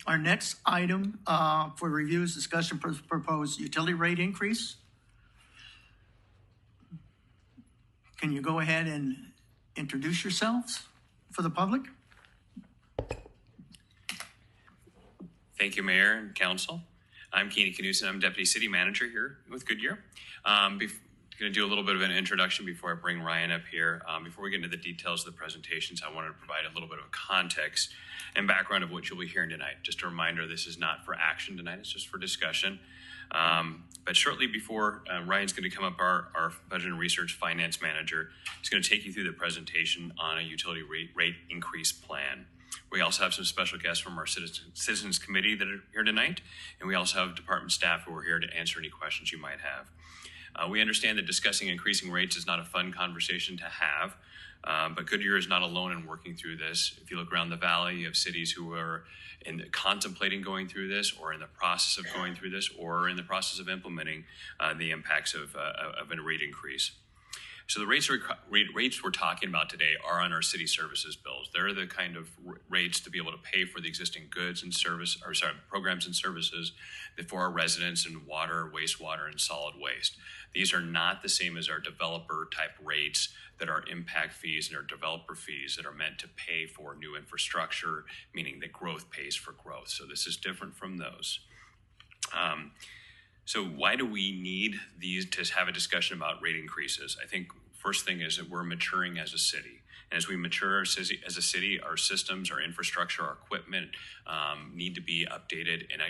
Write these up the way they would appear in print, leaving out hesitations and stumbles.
Our next item for review is discussion proposed utility rate increase. Can you go ahead and introduce yourselves for the public? Thank you, Mayor and Council. I'm Kini Knudson. I'm Deputy City Manager here with Goodyear. I'm going to do a little bit of an introduction before I bring Ryan up here. Before we get into the details of the presentations, I wanted to provide a little bit of context and background of what you'll be hearing tonight. Just a reminder, this is not for action tonight, it's just for discussion. But shortly before, Ryan's going to come up, our Budget and Research Finance Manager is going to take you through the presentation on a utility rate increase plan. We also have some special guests from our Citizens Committee that are here tonight, and we also have department staff who are here to answer any questions you might have. We understand that discussing increasing rates is not a fun conversation to have, but Goodyear is not alone in working through this. If you look around the valley, you have cities who are contemplating going through this, or in the process of going through this, or in the process of implementing the impacts of a rate increase. So the rates we're talking about today are on our city services bills. They're the kind of rates to be able to pay for the existing goods and programs and services for our residents in water, wastewater, and solid waste. These are not the same as our developer type rates that are impact fees and our developer fees that are meant to pay for new infrastructure, meaning that growth pays for growth. So this is different from those. So why do we need these to have a discussion about rate increases? I think first thing is that we're maturing as a city. And as we mature as a city, our systems, our infrastructure, our equipment need to be updated and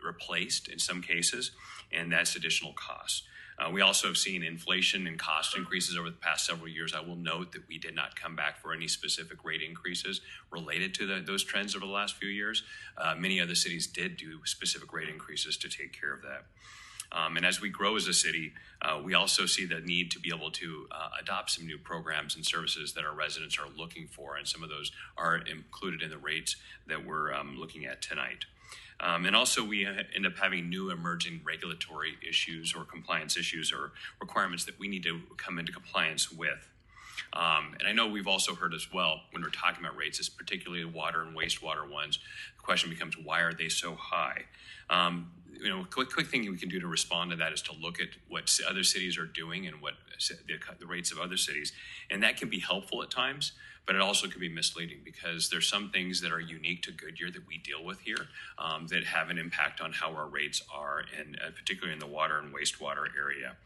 replaced in some cases, and that's additional costs. We also have seen inflation and cost increases over the past several years. I will note that we did not come back for any specific rate increases related to those trends over the last few years. Many other cities did do specific rate increases to take care of that. And as we grow as a city, we also see the need to be able to adopt some new programs and services that our residents are looking for, and some of those are included in the rates that we're looking at tonight. And also we end up having new emerging regulatory issues or compliance issues or requirements that we need to come into compliance with. And I know we've also heard as well, when we're talking about rates, particularly water and wastewater ones, the question becomes, why are they so high? Quick thing we can do to respond to that is to look at what other cities are doing and what the rates of other cities. And that can be helpful at times, but it also can be misleading because there's some things that are unique to Goodyear that we deal with here that have an impact on how our rates are, and particularly in the water and wastewater area.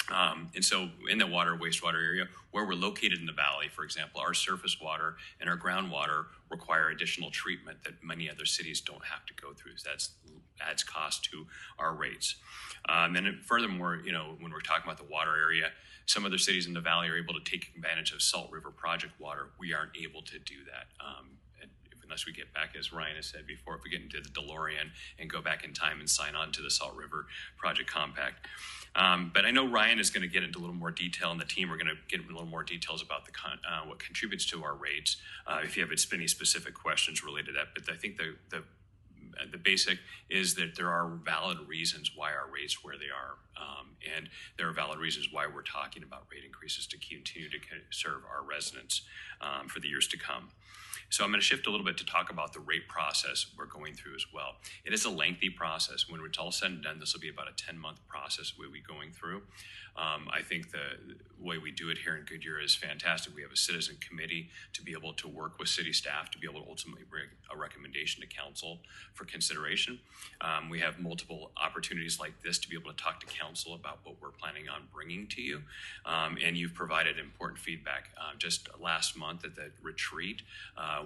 And so in the water wastewater area, where we're located in the valley, for example, our surface water and our groundwater require additional treatment that many other cities don't have to go through. So that adds cost to our rates. And then furthermore, when we're talking about the water area, some other cities in the valley are able to take advantage of Salt River Project water. We aren't able to do that. Unless we get back, as Ryan has said before, if we get into the DeLorean and go back in time and sign on to the Salt River Project Compact. But I know Ryan is going to get into a little more detail, and the team are going to get into a little more details about what contributes to our rates, if you have any specific questions related to that. But I think the basic is that there are valid reasons why our rates where they are, and there are valid reasons why we're talking about rate increases to continue to serve our residents for the years to come. So I'm going to shift a little bit to talk about the rate process we're going through as well. It is a lengthy process. When it's all said and done, this will be about a 10-month process we'll be going through. I think the way we do it here in Goodyear is fantastic. We have a citizen committee to be able to work with city staff to be able to ultimately bring a recommendation to council for consideration. We have multiple opportunities like this to be able to talk to council about what we're planning on bringing to you. And you've provided important feedback. Just last month at the retreat,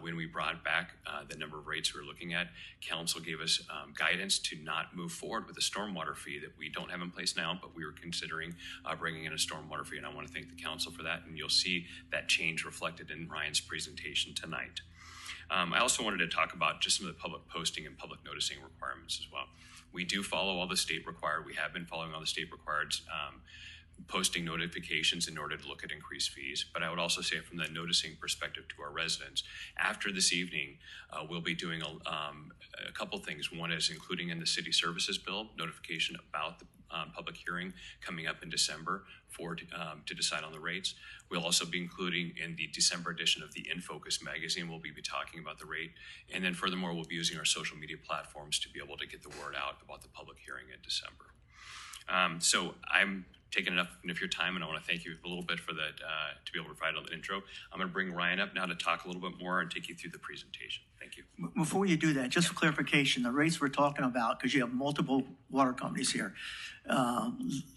when we brought back the number of rates we were looking at, council gave us guidance to not move forward with a stormwater fee that we don't have in place now, but we were considering bringing in a stormwater fee, and I want to thank the council for that, and you'll see that change reflected in Ryan's presentation tonight. I also wanted to talk about just some of the public posting and public noticing requirements as well. We do follow all the state required. We have been following all the state required posting notifications in order to look at increased fees. But I would also say from the noticing perspective to our residents, after this evening, we'll be doing a couple things. One is including in the city services bill notification about the public hearing coming up in December to decide on the rates. We'll also be including in the December edition of the In Focus magazine, we'll be talking about the rate. And then furthermore, we'll be using our social media platforms to be able to get the word out about the public hearing in December. So I'm taking enough of your time, and I want to thank you a little bit for that, to be able to provide an intro. I'm going to bring Ryan up now to talk a little bit more and take you through the presentation. Thank you. Before you do that, just for clarification, the rates we're talking about, because you have multiple water companies here,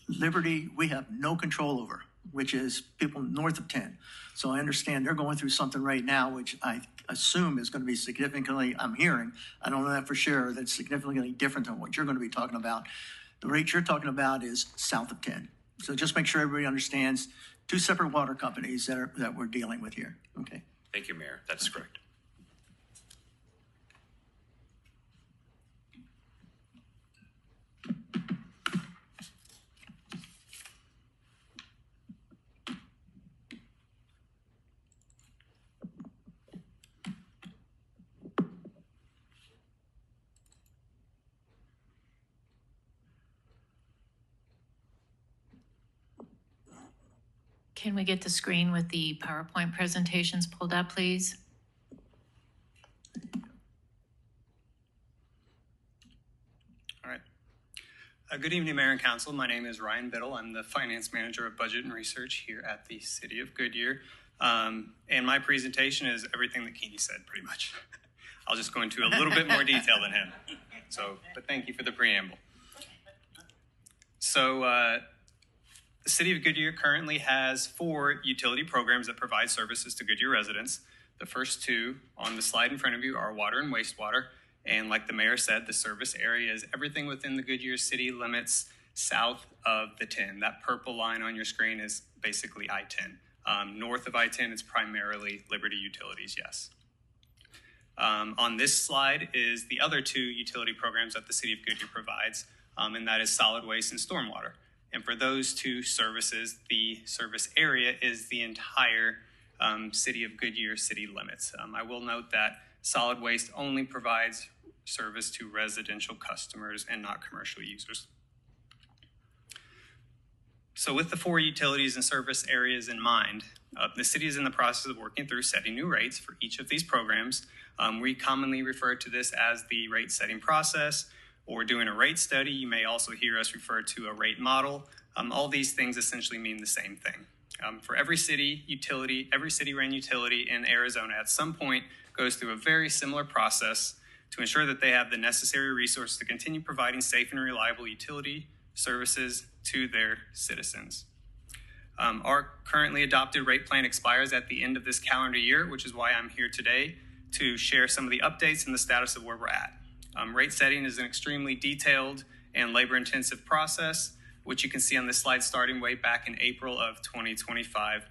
Liberty, we have no control over, which is people north of 10. So I understand they're going through something right now, which I assume is going to be significantly, I'm hearing, I don't know that for sure, that's significantly different than what you're going to be talking about. The rate you're talking about is south of 10. So just make sure everybody understands two separate water companies that we're dealing with here. Okay. Thank you, Mayor. That's correct. Can we get the screen with the PowerPoint presentations pulled up, please? All right. Good evening, Mayor and Council. My name is Ryan Bittle. I'm the Finance Manager of Budget and Research here at the City of Goodyear. And my presentation is everything that Kini said, pretty much. I'll just go into a little bit more detail than him. But thank you for the preamble. The City of Goodyear currently has 4 utility programs that provide services to Goodyear residents. The first 2 on the slide in front of you are water and wastewater. And like the mayor said, the service area is everything within the Goodyear city limits south of the 10. That purple line on your screen is basically I-10. North of I-10, it's primarily Liberty Utilities, yes. On this slide is the other 2 utility programs that the City of Goodyear provides, and that is solid waste and stormwater. And for those 2 services, the service area is the entire City of Goodyear city limits. I will note that solid waste only provides service to residential customers and not commercial users. So with the 4 utilities and service areas in mind, the city is in the process of working through setting new rates for each of these programs. We commonly refer to this as the rate setting process, or doing a rate study. You may also hear us refer to a rate model. All these things essentially mean the same thing. For every city utility, every city-run utility in Arizona at some point goes through a very similar process to ensure that they have the necessary resources to continue providing safe and reliable utility services to their citizens. Our currently adopted rate plan expires at the end of this calendar year, which is why I'm here today to share some of the updates and the status of where we're at. Rate setting is an extremely detailed and labor-intensive process, which you can see on this slide starting way back in April of 2025.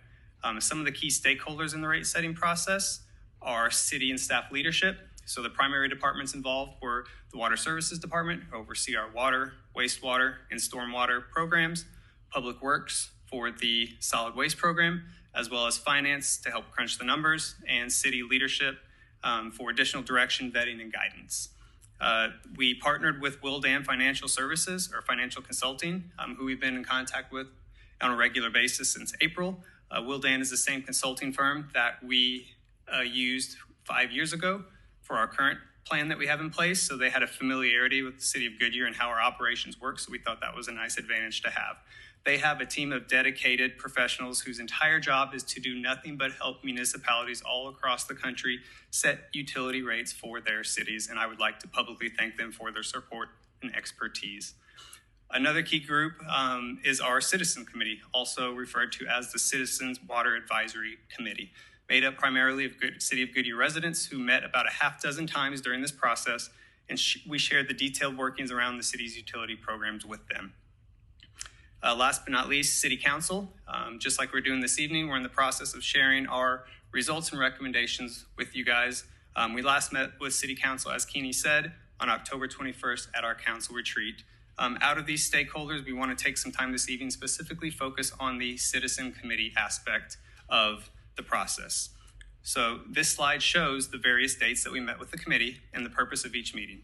Some of the key stakeholders in the rate setting process are city and staff leadership. So the primary departments involved were the Water Services Department, who oversee our water, wastewater, and stormwater programs, Public Works for the solid waste program, as well as finance to help crunch the numbers, and city leadership for additional direction, vetting, and guidance. We partnered with Willdan Financial Services, or Financial Consulting, who we've been in contact with on a regular basis since April. Willdan is the same consulting firm that we used 5 years ago for our current plan that we have in place. So they had a familiarity with the City of Goodyear and how our operations work. So we thought that was a nice advantage to have. They have a team of dedicated professionals whose entire job is to do nothing but help municipalities all across the country set utility rates for their cities. And I would like to publicly thank them for their support and expertise. Another key group is our Citizen Committee, also referred to as the Citizens Water Advisory Committee, made up primarily of City of Goodyear residents who met about a half dozen times during this process, and we shared the detailed workings around the city's utility programs with them. Last but not least, City Council. Just like we're doing this evening, we're in the process of sharing our results and recommendations with you guys. We last met with City Council, as Kini said, on October 21st at our council retreat. Out of these stakeholders, we want to take some time this evening, specifically focus on the citizen committee aspect of the process. So this slide shows the various dates that we met with the committee and the purpose of each meeting.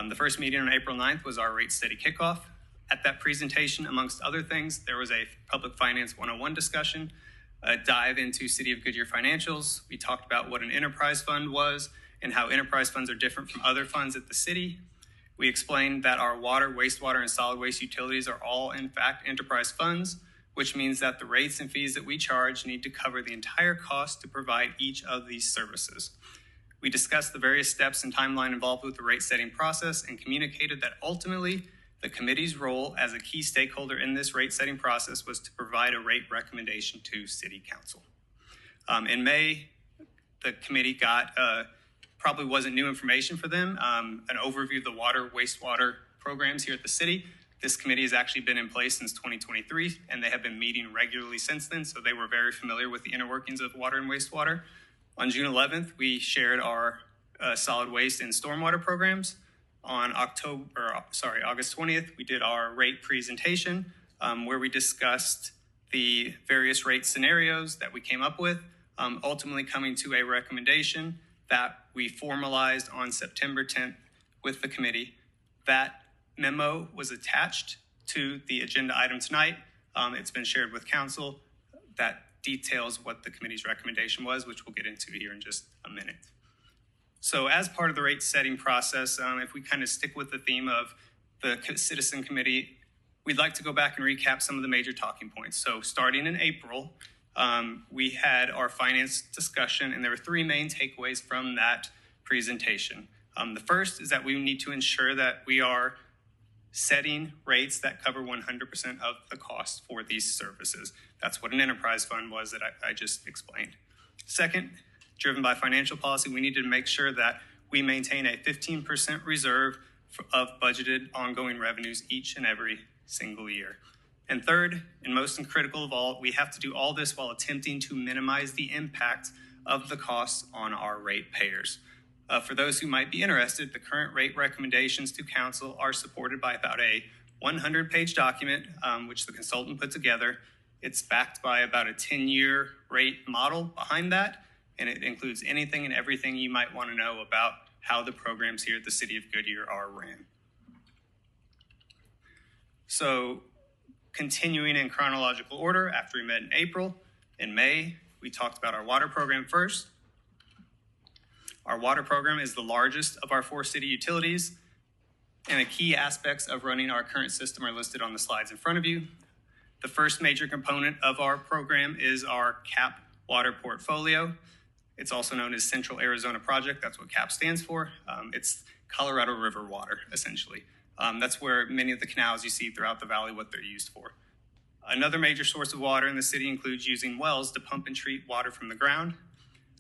The first meeting on April 9th was our rate study kickoff. At that presentation, amongst other things, there was a Public Finance 101 discussion, a dive into City of Goodyear financials. We talked about what an enterprise fund was and how enterprise funds are different from other funds at the city. We explained that our water, wastewater, and solid waste utilities are all, in fact, enterprise funds, which means that the rates and fees that we charge need to cover the entire cost to provide each of these services. We discussed the various steps and timeline involved with the rate setting process and communicated that ultimately the committee's role as a key stakeholder in this rate setting process was to provide a rate recommendation to City Council. In May, the committee got, probably wasn't new information for them, an overview of the water, wastewater programs here at the city. This committee has actually been in place since 2023, and they have been meeting regularly since then, so they were very familiar with the inner workings of water and wastewater. On June 11th, we shared our solid waste and stormwater programs. On August 20th, we did our rate presentation where we discussed the various rate scenarios that we came up with, ultimately coming to a recommendation that we formalized on September 10th with the committee. That memo was attached to the agenda item tonight. It's been shared with council. That details what the committee's recommendation was, which we'll get into here in just a minute. So as part of the rate setting process, if we kind of stick with the theme of the citizen committee, we'd like to go back and recap some of the major talking points. So starting in April, we had our finance discussion, and there were three main takeaways from that presentation. The first is that we need to ensure that we are setting rates that cover 100% of the cost for these services. That's what an enterprise fund was that I just explained. Second, driven by financial policy, we need to make sure that we maintain a 15% reserve of budgeted ongoing revenues each and every single year. And third, and most critical of all, we have to do all this while attempting to minimize the impact of the costs on our ratepayers. For those who might be interested, the current rate recommendations to council are supported by about a 100-page document, which the consultant put together. It's backed by about a 10-year rate model behind that, and it includes anything and everything you might want to know about how the programs here at the City of Goodyear are ran. So, continuing in chronological order, after we met in April, in May, we talked about our water program first. Our water program is the largest of our 4 city utilities, and the key aspects of running our current system are listed on the slides in front of you. The first major component of our program is our CAP water portfolio. It's also known as Central Arizona Project. That's what CAP stands for. It's Colorado River water, essentially. That's where many of the canals you see throughout the valley, what they're used for. Another major source of water in the city includes using wells to pump and treat water from the ground.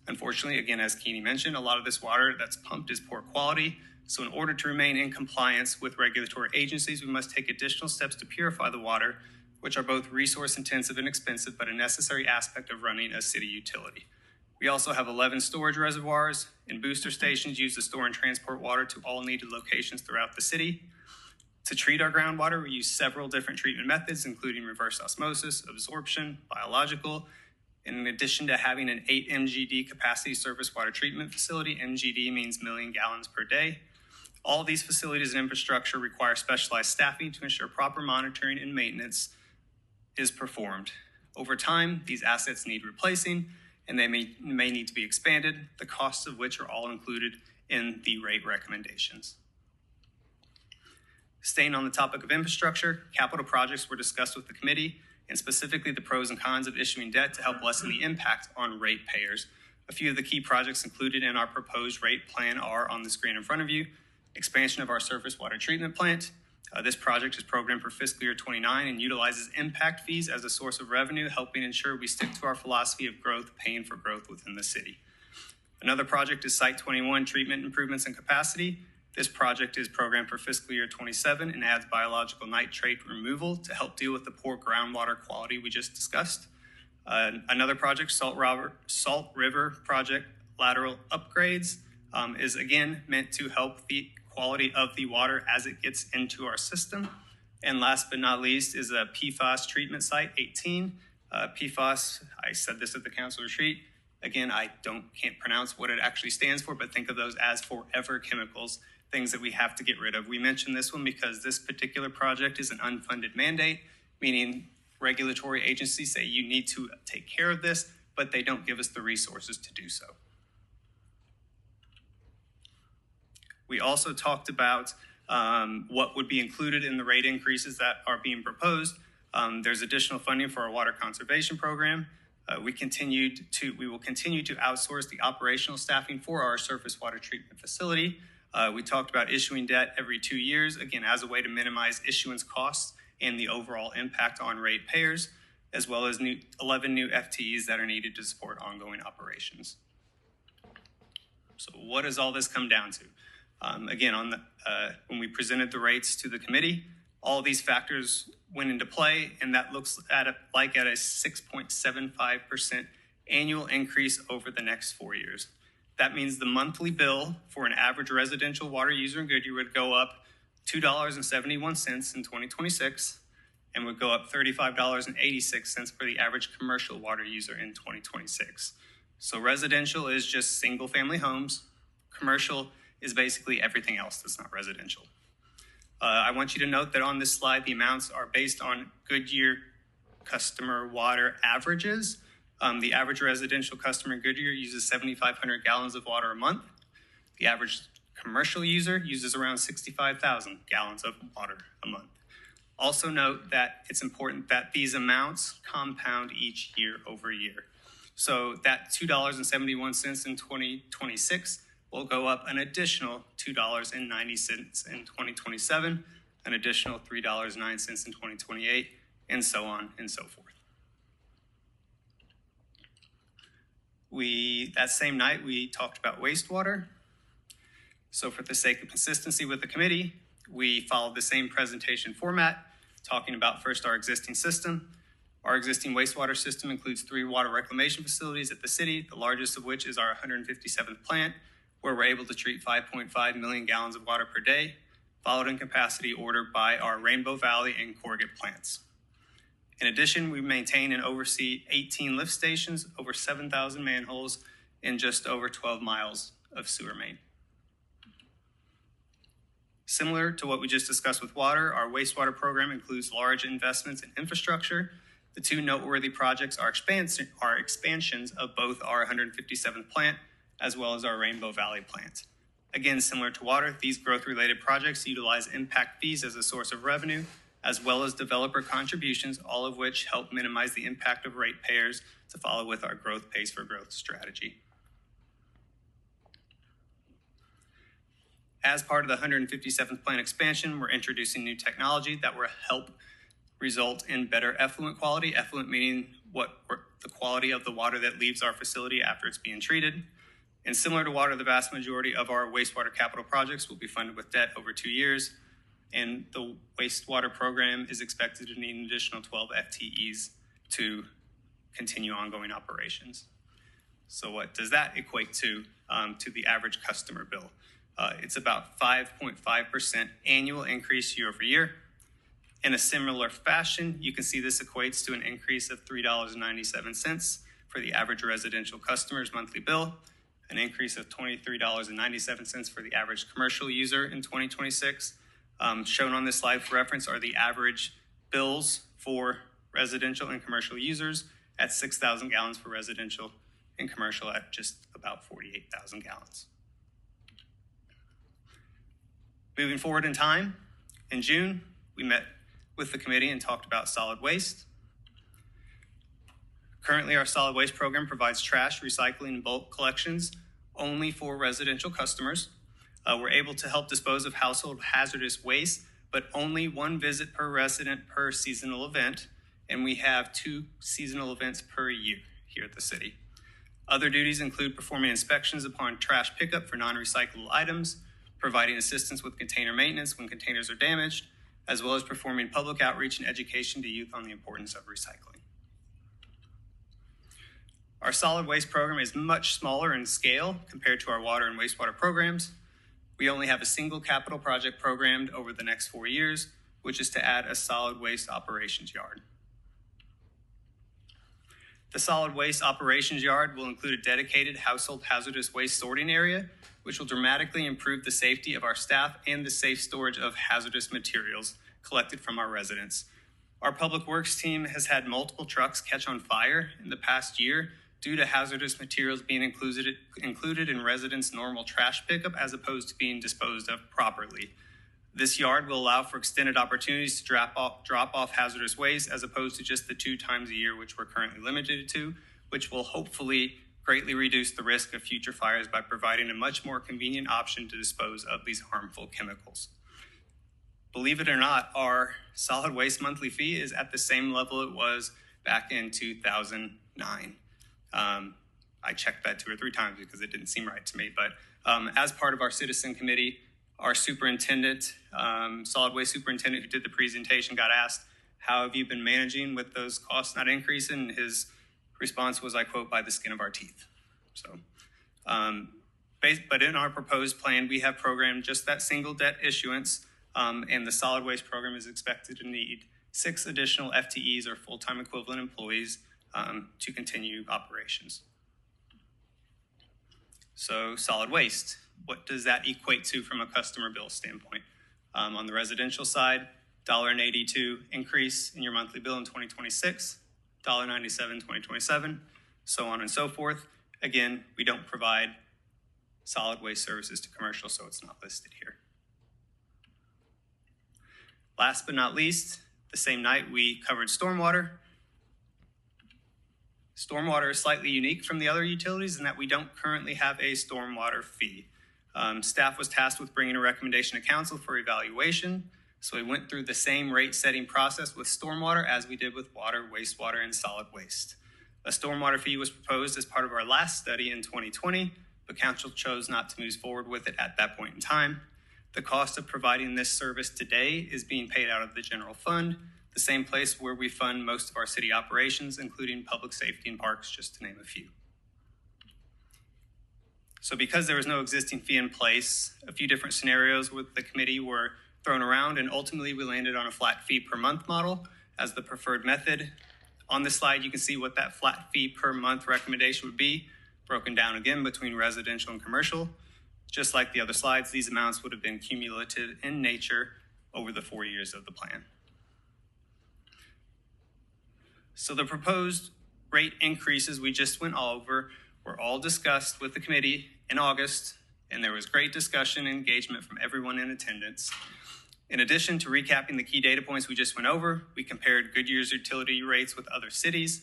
Unfortunately, again, as Kini mentioned, a lot of this water that's pumped is poor quality. So in order to remain in compliance with regulatory agencies, we must take additional steps to purify the water, which are both resource intensive and expensive, but a necessary aspect of running a city utility. We also have 11 storage reservoirs and booster stations used to store and transport water to all needed locations throughout the city. To treat our groundwater, we use several different treatment methods, including reverse osmosis, absorption, biological. In addition to having an 8 MGD capacity surface water treatment facility, MGD means million gallons per day. All of these facilities and infrastructure require specialized staffing to ensure proper monitoring and maintenance is performed. Over time, these assets need replacing, and they may need to be expanded, the costs of which are all included in the rate recommendations. Staying on the topic of infrastructure, capital projects were discussed with the committee, and specifically the pros and cons of issuing debt to help lessen the impact on ratepayers. A few of the key projects included in our proposed rate plan are on the screen in front of you. Expansion of our surface water treatment plant. This project is programmed for fiscal year 29 and utilizes impact fees as a source of revenue, helping ensure we stick to our philosophy of growth, paying for growth within the city. Another project is Site 21 treatment improvements and capacity. This project is programmed for fiscal year 27 and adds biological nitrate removal to help deal with the poor groundwater quality we just discussed. Another project, Salt River Project lateral upgrades, is again meant to help the quality of the water as it gets into our system. And last but not least is a PFAS treatment site 18. PFAS, I said this at the council retreat. Again, I can't pronounce what it actually stands for, but think of those as forever chemicals, things that we have to get rid of. We mentioned this one because this particular project is an unfunded mandate, meaning regulatory agencies say you need to take care of this, but they don't give us the resources to do so. We also talked about what would be included in the rate increases that are being proposed. There's additional funding for our water conservation program. We will continue to outsource the operational staffing for our surface water treatment facility. We talked about issuing debt every 2 years, again, as a way to minimize issuance costs and the overall impact on ratepayers, as well as 11 new FTEs that are needed to support ongoing operations. So what does all this come down to? Again, when we presented the rates to the committee, all these factors went into play, and that looks at a 6.75% annual increase over the next 4 years. That means the monthly bill for an average residential water user in Goodyear would go up $2.71 in 2026 and would go up $35.86 for the average commercial water user in 2026. So residential is just single family homes. Commercial is basically everything else that's not residential. I want you to note that on this slide, the amounts are based on Goodyear customer water averages. The average residential customer in Goodyear uses 7,500 gallons of water a month. The average commercial user uses around 65,000 gallons of water a month. Also note that it's important that these amounts compound each year over year. So that $2.71 in 2026 will go up an additional $2.90 in 2027, an additional $3.09 in 2028, and so on and so forth. That same night, we talked about wastewater. So for the sake of consistency with the committee, we followed the same presentation format, talking about first our existing system. Our existing wastewater system includes 3 water reclamation facilities at the city, the largest of which is our 157th plant, where we're able to treat 5.5 million gallons of water per day, followed in capacity order by our Rainbow Valley and Corrugate plants. In addition, we maintain and oversee 18 lift stations, over 7,000 manholes, and just over 12 miles of sewer main. Similar to what we just discussed with water, our wastewater program includes large investments in infrastructure. The 2 noteworthy projects are expansions of both our 157th plant as well as our Rainbow Valley plant. Again, similar to water, these growth-related projects utilize impact fees as a source of revenue, as well as developer contributions, all of which help minimize the impact of ratepayers to follow with our growth pays for growth strategy. As part of the 157th plant expansion, we're introducing new technology that will help result in better effluent quality. Effluent meaning the quality of the water that leaves our facility after it's being treated. And similar to water, the vast majority of our wastewater capital projects will be funded with debt over 2 years. And the wastewater program is expected to need an additional 12 FTEs to continue ongoing operations. So what does that equate to the average customer bill? It's about 5.5% annual increase year over year. In a similar fashion, you can see this equates to an increase of $3.97 for the average residential customer's monthly bill, an increase of $23.97 for the average commercial user in 2026. Shown on this slide for reference are the average bills for residential and commercial users at 6,000 gallons for residential and commercial at just about 48,000 gallons. Moving forward in time, in June, we met with the committee and talked about solid waste. Currently, our solid waste program provides trash, recycling, and bulk collections only for residential customers. We're able to help dispose of household hazardous waste, but only 1 visit per resident per seasonal event, and we have 2 seasonal events per year here at the city. Other duties include performing inspections upon trash pickup for non-recyclable items, providing assistance with container maintenance when containers are damaged, as well as performing public outreach and education to youth on the importance of recycling. Our solid waste program is much smaller in scale compared to our water and wastewater programs. We only have a single capital project programmed over the next 4 years, which is to add a solid waste operations yard. The solid waste operations yard will include a dedicated household hazardous waste sorting area, which will dramatically improve the safety of our staff and the safe storage of hazardous materials collected from our residents. Our public works team has had multiple trucks catch on fire in the past year due to hazardous materials being included in residents' normal trash pickup as opposed to being disposed of properly. This yard will allow for extended opportunities to drop off hazardous waste as opposed to just the 2 times a year, which we're currently limited to, which will hopefully greatly reduce the risk of future fires by providing a much more convenient option to dispose of these harmful chemicals. Believe it or not, our solid waste monthly fee is at the same level it was back in 2009. I checked that 2 or 3 times because it didn't seem right to me, but as part of our citizen committee, our superintendent, solid waste superintendent who did the presentation, got asked, how have you been managing with those costs not increasing? His response was, I quote, by the skin of our teeth. So, but in our proposed plan, we have programmed just that single debt issuance, and the solid waste program is expected to need 6 additional FTEs or full-time equivalent employees to continue operations. So solid waste, what does that equate to from a customer bill standpoint? On the residential side, $1.82 increase in your monthly bill in 2026, $1.97 in 2027, so on and so forth. Again, we don't provide solid waste services to commercial, so it's not listed here. Last but not least, the same night we covered stormwater. Stormwater is slightly unique from the other utilities in that we don't currently have a stormwater fee. Staff was tasked with bringing a recommendation to council for evaluation. So we went through the same rate setting process with stormwater as we did with water, wastewater, and solid waste. A stormwater fee was proposed as part of our last study in 2020, but council chose not to move forward with it at that point in time. The cost of providing this service today is being paid out of the general fund, the same place where we fund most of our city operations, including public safety and parks, just to name a few. So because there was no existing fee in place, a few different scenarios with the committee were thrown around, and ultimately we landed on a flat fee per month model as the preferred method. On this slide, you can see what that flat fee per month recommendation would be, broken down again between residential and commercial. Just like the other slides, these amounts would have been cumulative in nature over the 4 years of the plan. So the proposed rate increases we just went over were all discussed with the committee in August, and there was great discussion and engagement from everyone in attendance. In addition to recapping the key data points we just went over, we compared Goodyear's utility rates with other cities.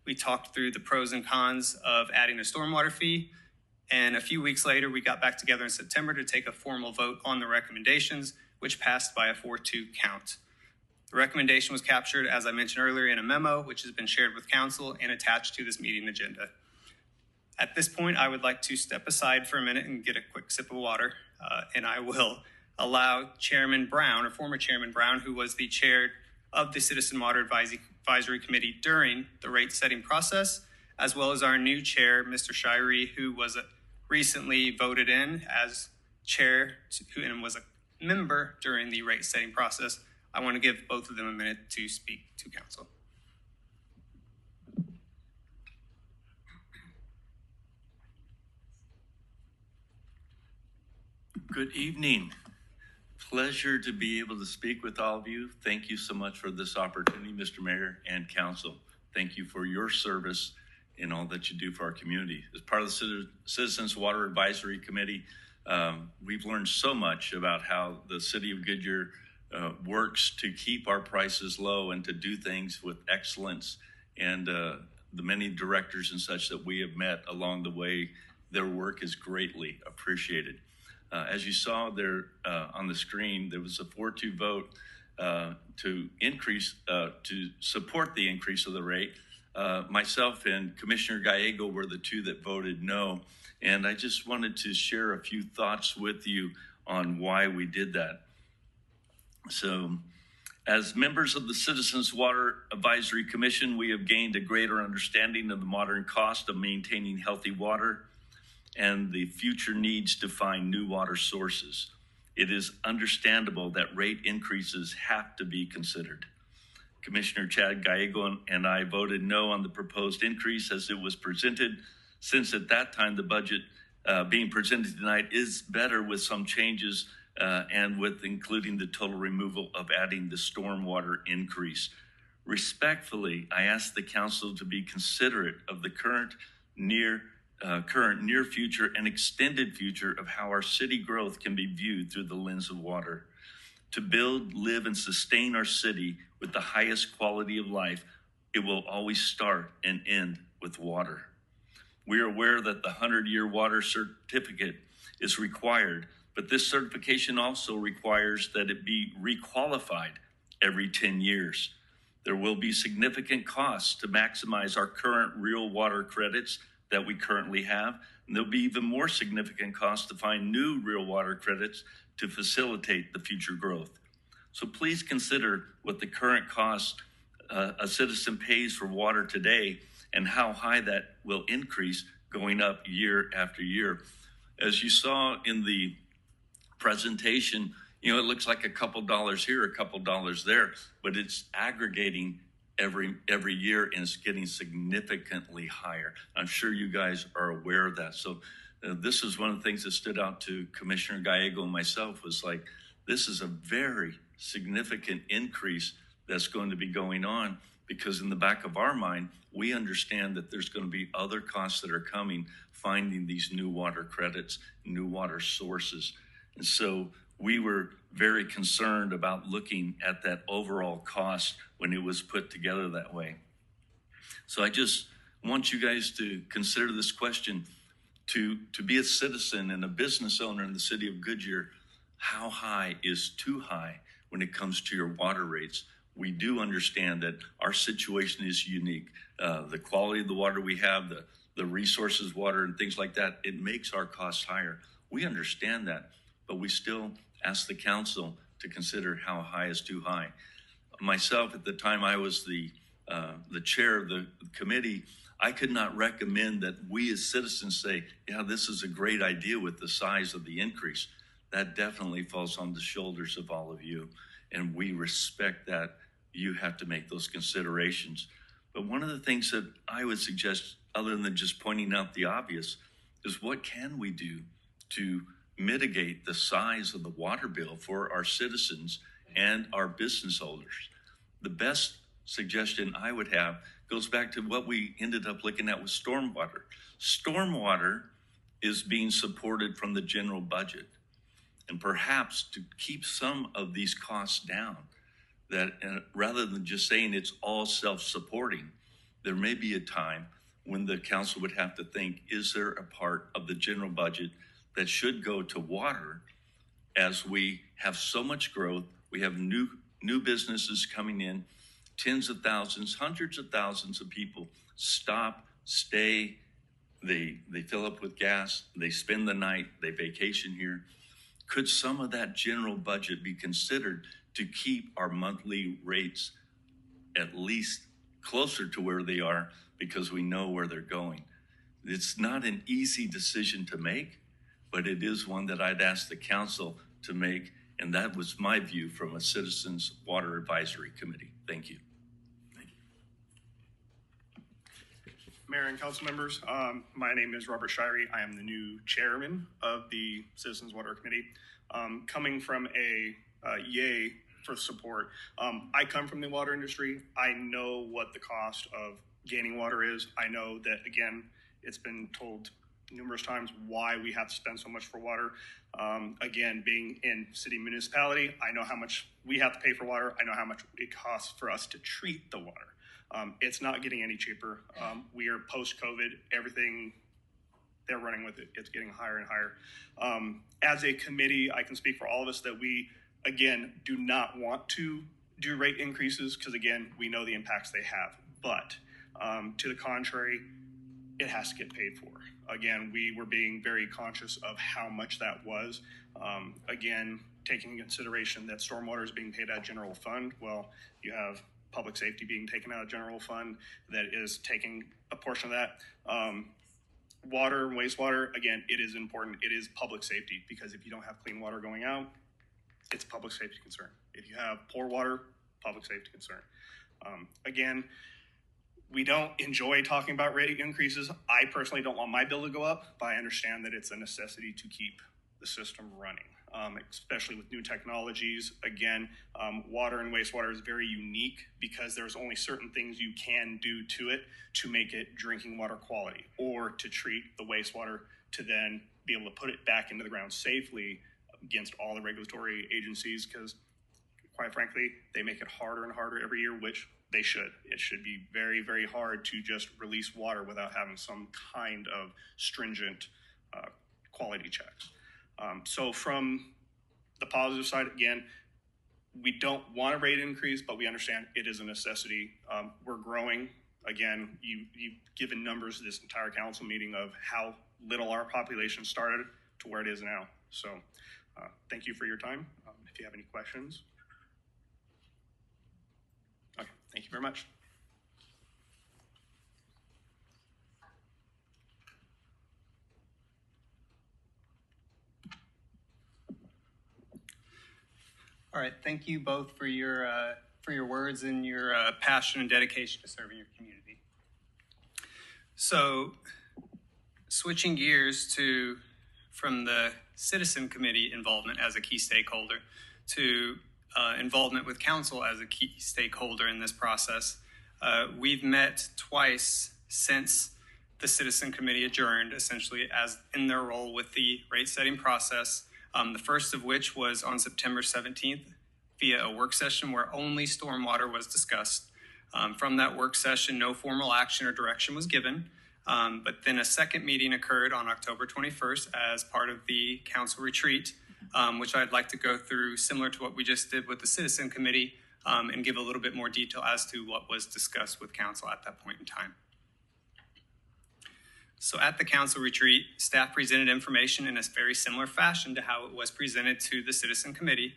We talked through the pros and cons of adding a stormwater fee, and a few weeks later, we got back together in September to take a formal vote on the recommendations, which passed by a 4-2 count. The recommendation was captured, as I mentioned earlier, in a memo, which has been shared with council and attached to this meeting agenda. At this point, I would like to step aside for a minute and get a quick sip of water, and I will allow Chairman Brown, or former Chairman Brown, who was the chair of the Citizen Water Advisory Committee during the rate setting process, as well as our new chair, Mr. Sheri, who was recently voted in as chair and was a member during the rate setting process. I want to give both of them a minute to speak to council. Good evening. Pleasure to be able to speak with all of you. Thank you so much for this opportunity, Mr. Mayor and council. Thank you for your service and all that you do for our community. As part of the Citizens Water Advisory Committee, we've learned so much about how the city of Goodyear works to keep our prices low and to do things with excellence. And the many directors and such that we have met along the way, their work is greatly appreciated. As you saw there on the screen, there was a 4-2 vote to support the increase of the rate. Myself and Commissioner Gallego were the two that voted no. And I just wanted to share a few thoughts with you on why we did that. So, as members of the Citizens Water Advisory Commission, we have gained a greater understanding of the modern cost of maintaining healthy water and the future needs to find new water sources. it is understandable that rate increases have to be considered. Commissioner Chad Gallego and I voted no on the proposed increase as it was presented, since at that time the budget being presented tonight is better with some changes and with including the total removal of adding the stormwater increase. Respectfully, I ask the council to be considerate of the current, near future, and extended future of how our city growth can be viewed through the lens of water. To build, live, and sustain our city with the highest quality of life, it will always start and end with water. We are aware that the 100-year water certificate is required, but this certification also requires that it be requalified every 10 years. There will be significant costs to maximize our current real water credits that we currently have, and there'll be even more significant costs to find new real water credits to facilitate the future growth. So please consider what the current cost a citizen pays for water today and how high that will increase going up year after year. As you saw in the presentation, it looks like a couple dollars here, a couple dollars there, but it's aggregating every year, and it's getting significantly higher. I'm sure you guys are aware of that. So this is one of the things that stood out to Commissioner Gallego and myself, was like, this is a very significant increase that's going to be going on, because in the back of our mind, we understand that there's going to be other costs that are coming, finding these new water credits, new water sources. And so we were very concerned about looking at that overall cost when it was put together that way. So I just want you guys to consider this question. To be a citizen and a business owner in the city of Goodyear, how high is too high when it comes to your water rates? We do understand that our situation is unique. The quality of the water we have, the resources, water, and things like that, it makes our costs higher. We understand that, but we still ask the council to consider how high is too high. Myself, at the time I was the chair of the committee, I could not recommend that we as citizens say, yeah, this is a great idea with the size of the increase. That definitely falls on the shoulders of all of you, and we respect that. You have to make those considerations. But one of the things that I would suggest, other than just pointing out the obvious, is what can we do to mitigate the size of the water bill for our citizens and our business owners? The best suggestion I would have goes back to what we ended up looking at with stormwater. Stormwater is being supported from the general budget. And perhaps to keep some of these costs down, that rather than just saying it's all self-supporting, there may be a time when the council would have to think, is there a part of the general budget that should go to water, as we have so much growth, we have new businesses coming in, tens of thousands, hundreds of thousands of people stop, stay, they fill up with gas, they spend the night, they vacation here. Could some of that general budget be considered to keep our monthly rates at least closer to where they are, because we know where they're going? It's not an easy decision to make, but it is one that I'd ask the council to make, and that was my view from a Citizens Water Advisory Committee. Thank you. Mayor and council members, my name is Robert Shirey. I am the new chairman of the Citizens Water Committee. Coming from a yay for support. I come from the water industry. I know what the cost of gaining water is. I know that, again, it's been told numerous times why we have to spend so much for water. Again, being in city municipality, I know how much we have to pay for water. I know how much it costs for us to treat the water. It's not getting any cheaper. We are post-COVID, everything they're running with it, it's getting higher and higher. As a committee, I can speak for all of us that we, again, do not want to do rate increases because, again, we know the impacts they have. But to the contrary, it has to get paid for. Again, we were being very conscious of how much that was. Again, taking into consideration that stormwater is being paid out of general fund. Well, you have public safety being taken out of general fund that is taking a portion of that. Water, wastewater, again, it is important. It is public safety, because if you don't have clean water going out, it's a public safety concern. If you have poor water, public safety concern. Again, we don't enjoy talking about rate increases. I personally don't want my bill to go up, but I understand that it's a necessity to keep the system running, especially with new technologies. Again, water and wastewater is very unique because there's only certain things you can do to it to make it drinking water quality, or to treat the wastewater to then be able to put it back into the ground safely against all the regulatory agencies, because quite frankly, they make it harder and harder every year, which they should. It should be very, very hard to just release water without having some kind of stringent quality checks. So from the positive side, again, we don't want a rate increase, but we understand it is a necessity. We're growing. Again, you've given numbers this entire council meeting of how little our population started to where it is now. So thank you for your time. If you have any questions. Okay, thank you very much. All right, thank you both for your words and your passion and dedication to serving your community. So, switching gears from the citizen committee involvement as a key stakeholder to involvement with council as a key stakeholder in this process, we've met twice since the citizen committee adjourned, essentially as in their role with the rate setting process. The first of which was on September 17th via a work session where only stormwater was discussed. From that work session, no formal action or direction was given. But then a second meeting occurred on October 21st as part of the council retreat, which I'd like to go through similar to what we just did with the citizen committee, and give a little bit more detail as to what was discussed with council at that point in time. So at the council retreat, staff presented information in a very similar fashion to how it was presented to the citizen committee.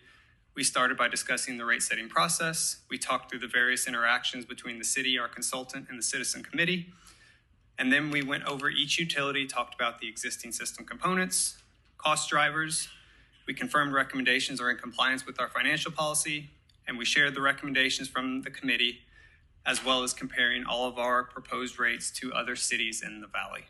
We started by discussing the rate setting process. We talked through the various interactions between the city, our consultant, and the citizen committee. And then we went over each utility, talked about the existing system components, cost drivers. We confirmed recommendations are in compliance with our financial policy, and we shared the recommendations from the committee, as well as comparing all of our proposed rates to other cities in the valley.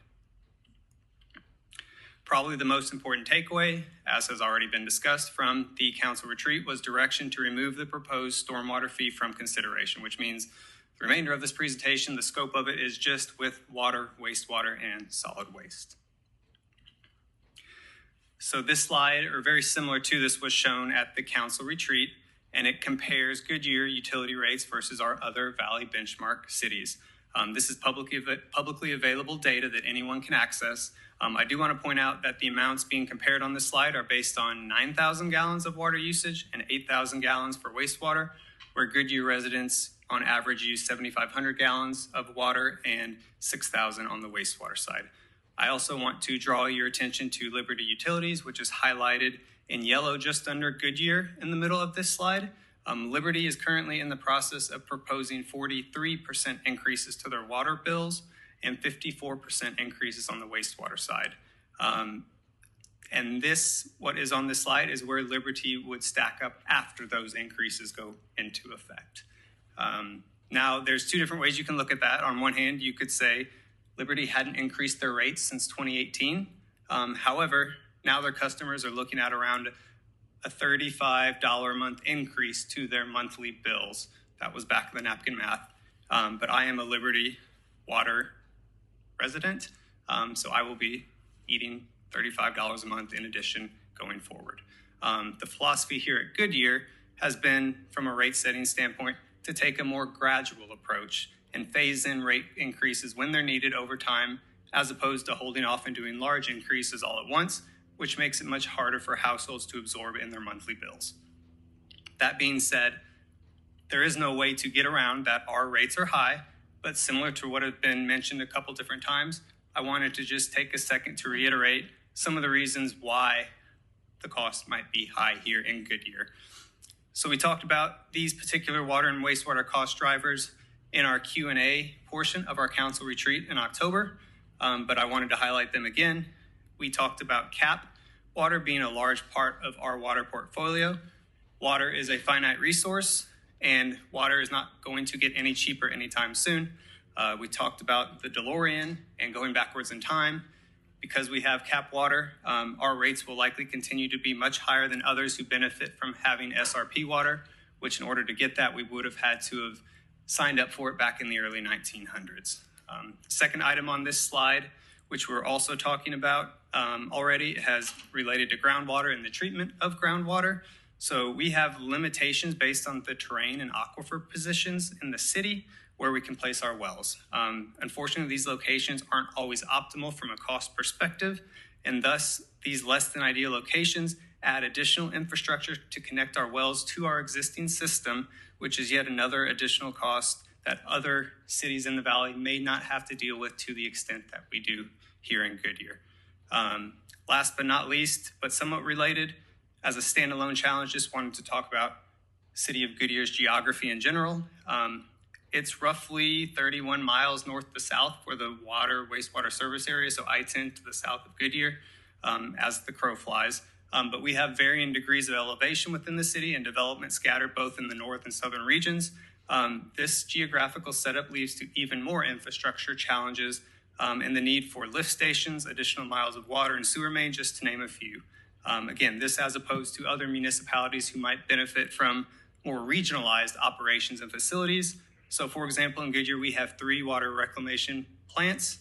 Probably the most important takeaway, as has already been discussed from the council retreat, was direction to remove the proposed stormwater fee from consideration, which means the remainder of this presentation, the scope of it is just with water, wastewater, and solid waste. So this slide, or very similar to this, was shown at the council retreat, and it compares Goodyear utility rates versus our other valley benchmark cities. This is publicly available data that anyone can access. I do want to point out that the amounts being compared on this slide are based on 9,000 gallons of water usage and 8,000 gallons for wastewater, where Goodyear residents on average use 7,500 gallons of water and 6,000 on the wastewater side. I also want to draw your attention to Liberty Utilities, which is highlighted in yellow just under Goodyear in the middle of this slide. Liberty is currently in the process of proposing 43% increases to their water bills and 54% increases on the wastewater side. And this, what is on this slide, is where Liberty would stack up after those increases go into effect. Now, there's two different ways you can look at that. On one hand, you could say Liberty hadn't increased their rates since 2018. However, now their customers are looking at around a $35 a month increase to their monthly bills. That was back of the napkin math. But I am a Liberty Water resident, so I will be eating $35 a month in addition going forward. The philosophy here at Goodyear has been, from a rate setting standpoint, to take a more gradual approach and phase in rate increases when they're needed over time, as opposed to holding off and doing large increases all at once, which makes it much harder for households to absorb in their monthly bills. That being said, there is no way to get around that our rates are high, but similar to what has been mentioned a couple different times, I wanted to just take a second to reiterate some of the reasons why the cost might be high here in Goodyear. So we talked about these particular water and wastewater cost drivers in our Q&A portion of our council retreat in October, but I wanted to highlight them again. We talked about CAP water being a large part of our water portfolio, Water is a finite resource, and water is not going to get any cheaper anytime soon. We talked about the DeLorean and going backwards in time. Because we have cap water, our rates will likely continue to be much higher than others who benefit from having SRP water, which in order to get that, we would have had to have signed up for it back in the early 1900s. Second item on this slide, which we're also talking about already, has related to groundwater and the treatment of groundwater. So we have limitations based on the terrain and aquifer positions in the city where we can place our wells. Unfortunately, these locations aren't always optimal from a cost perspective, and thus these less than ideal locations add additional infrastructure to connect our wells to our existing system, which is yet another additional cost that other cities in the valley may not have to deal with to the extent that we do here in Goodyear. Last but not least, but somewhat related, as a standalone challenge, just wanted to talk about City of Goodyear's geography in general. It's roughly 31 miles north to south for the wastewater service area, so I-10 to the south of Goodyear, as the crow flies. But we have varying degrees of elevation within the city and development scattered both in the north and southern regions. This geographical setup leads to even more infrastructure challenges and the need for lift stations, additional miles of water and sewer main, just to name a few. Again, this as opposed to other municipalities who might benefit from more regionalized operations and facilities. So for example, in Goodyear, we have 3 water reclamation plants,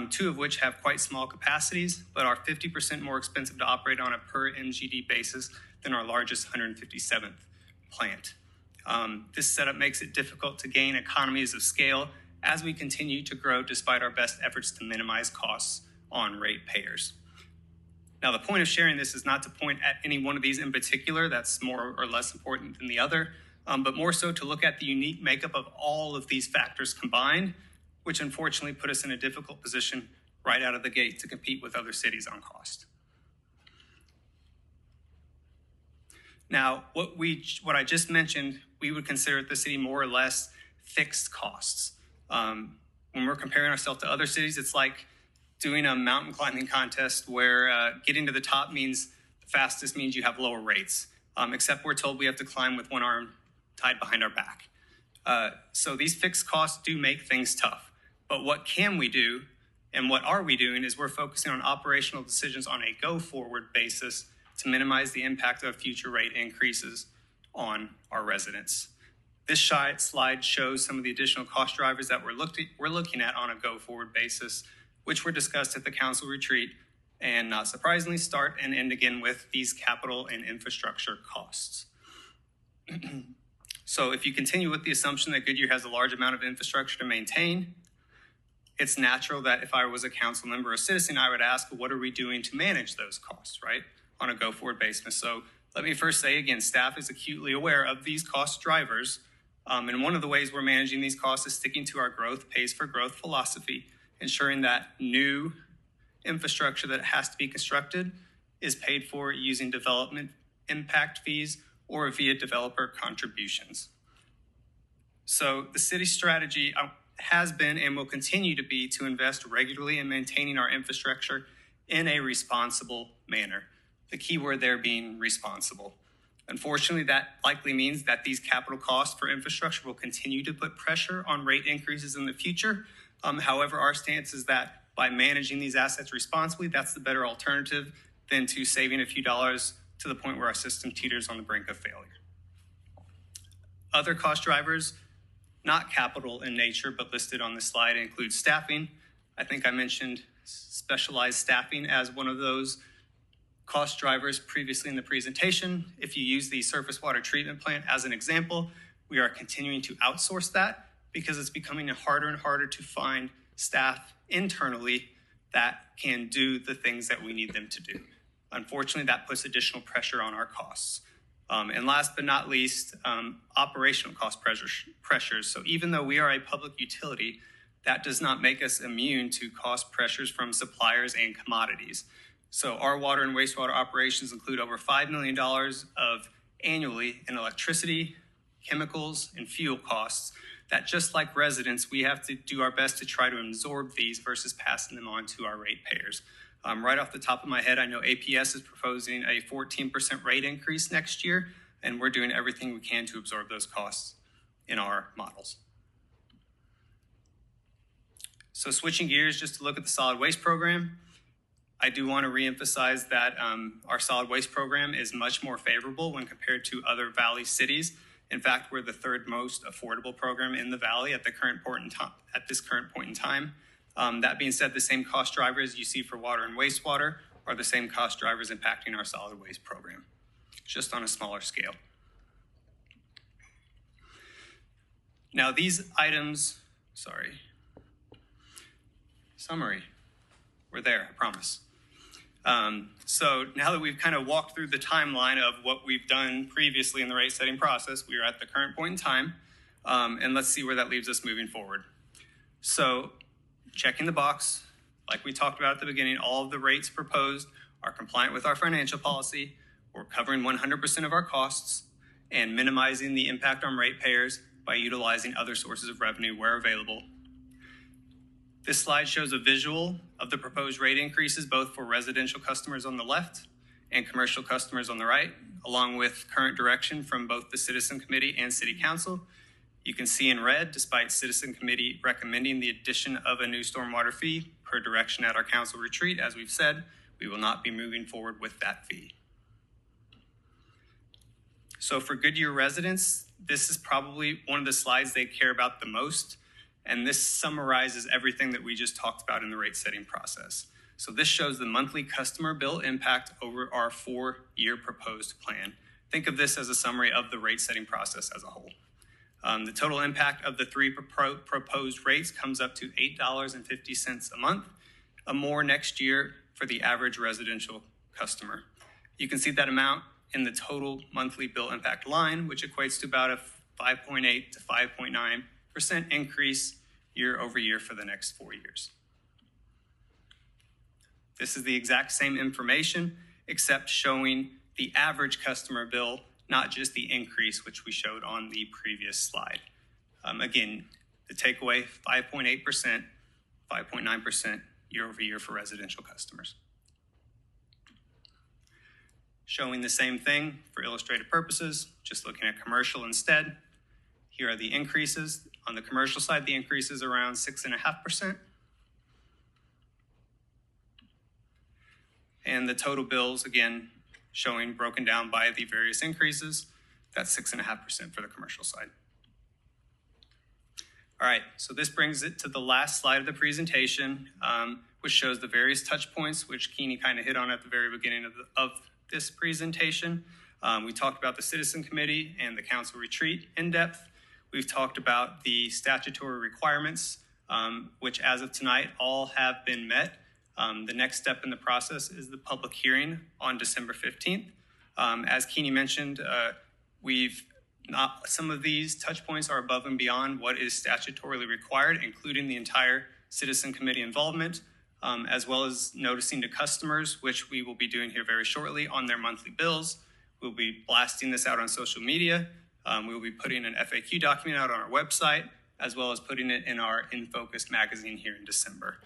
2 of which have quite small capacities, but are 50% more expensive to operate on a per MGD basis than our largest 157th plant. This setup makes it difficult to gain economies of scale as we continue to grow despite our best efforts to minimize costs on ratepayers. Now, the point of sharing this is not to point at any one of these in particular that's more or less important than the other, but more so to look at the unique makeup of all of these factors combined, which unfortunately put us in a difficult position right out of the gate to compete with other cities on cost. Now, what I just mentioned, we would consider at the city more or less fixed costs. When we're comparing ourselves to other cities, it's like doing a mountain climbing contest where getting to the top means the fastest means you have lower rates, except we're told we have to climb with one arm tied behind our back. So these fixed costs do make things tough. But what can we do and what are we doing is we're focusing on operational decisions on a go-forward basis to minimize the impact of future rate increases on our residents. This slide shows some of the additional cost drivers that we're looking at on a go-forward basis, which were discussed at the council retreat, and not surprisingly start and end again with these capital and infrastructure costs. So if you continue with the assumption that Goodyear has a large amount of infrastructure to maintain, it's natural that if I was a council member or a citizen, I would ask, what are we doing to manage those costs, right, on a go-forward basis? So let me first say again, staff is acutely aware of these cost drivers. And one of the ways we're managing these costs is sticking to our growth pays for growth philosophy, ensuring that new infrastructure that has to be constructed is paid for using development impact fees or via developer contributions. So the city's strategy has been and will continue to be to invest regularly in maintaining our infrastructure in a responsible manner. The key word there being responsible. Unfortunately, that likely means that these capital costs for infrastructure will continue to put pressure on rate increases in the future. However, our stance is that by managing these assets responsibly, that's the better alternative than to saving a few dollars to the point where our system teeters on the brink of failure. Other cost drivers, not capital in nature, but listed on this slide, include staffing. I think I mentioned specialized staffing as one of those cost drivers previously in the presentation. If you use the surface water treatment plant as an example, we are continuing to outsource that because it's becoming harder and harder to find staff internally that can do the things that we need them to do. Unfortunately, that puts additional pressure on our costs. And last but not least, operational cost pressures. So even though we are a public utility, that does not make us immune to cost pressures from suppliers and commodities. So our water and wastewater operations include over $5 million of annually in electricity, chemicals, and fuel costs that, just like residents, we have to do our best to try to absorb these versus passing them on to our ratepayers. Right off the top of my head, I know APS is proposing a 14% rate increase next year. and we're doing everything we can to absorb those costs in our models. So switching gears just to look at the solid waste program, I do want to reemphasize that our solid waste program is much more favorable when compared to other Valley cities. In fact, we're the third most affordable program in the Valley at this current point in time. That being said, the same cost drivers you see for water and wastewater are the same cost drivers impacting our solid waste program, just on a smaller scale. Now these items, summary, we're there, I promise. So now that we've kind of walked through the timeline of what we've done previously in the rate setting process, we are at the current point in time, and let's see where that leaves us moving forward. So checking the box, like we talked about at the beginning, all of the rates proposed are compliant with our financial policy. We're covering 100% of our costs and minimizing the impact on ratepayers by utilizing other sources of revenue where available. This slide shows a visual of the proposed rate increases, both for residential customers on the left and commercial customers on the right, along with current direction from both the Citizen Committee and City Council. You can see in red, despite Citizen Committee recommending the addition of a new stormwater fee per direction at our council retreat, as we've said, we will not be moving forward with that fee. So for Goodyear residents, this is probably one of the slides they care about the most. And this summarizes everything that we just talked about in the rate setting process. So this shows the monthly customer bill impact over our 4-year proposed plan. Think of this as a summary of the rate setting process as a whole. The total impact of the 3 proposed rates comes up to $8.50 a month, more next year for the average residential customer. You can see that amount in the total monthly bill impact line, which equates to about a 5.8 to 5.9% increase year over year for the next 4 years. This is the exact same information, except showing the average customer bill, not just the increase, which we showed on the previous slide. Again, the takeaway, 5.8%, 5.9% year over year for residential customers. Showing the same thing for illustrative purposes, just looking at commercial instead. Here are the increases. On the commercial side, the increase is around 6.5%. And the total bills, again, showing broken down by the various increases, that's 6.5% for the commercial side. All right, so this brings it to the last slide of the presentation, which shows the various touch points, which Kini kind of hit on at the very beginning of this presentation. We talked about the Citizen Committee and the Council Retreat in depth. We've talked about the statutory requirements, which as of tonight, all have been met. The next step in the process is the public hearing on December 15th. As Kini mentioned, some of these touch points are above and beyond what is statutorily required, including the entire Citizen Committee involvement, as well as noticing to customers, which we will be doing here very shortly on their monthly bills. We'll be blasting this out on social media. We will be putting an FAQ document out on our website, as well as putting it in our In Focus magazine here in December.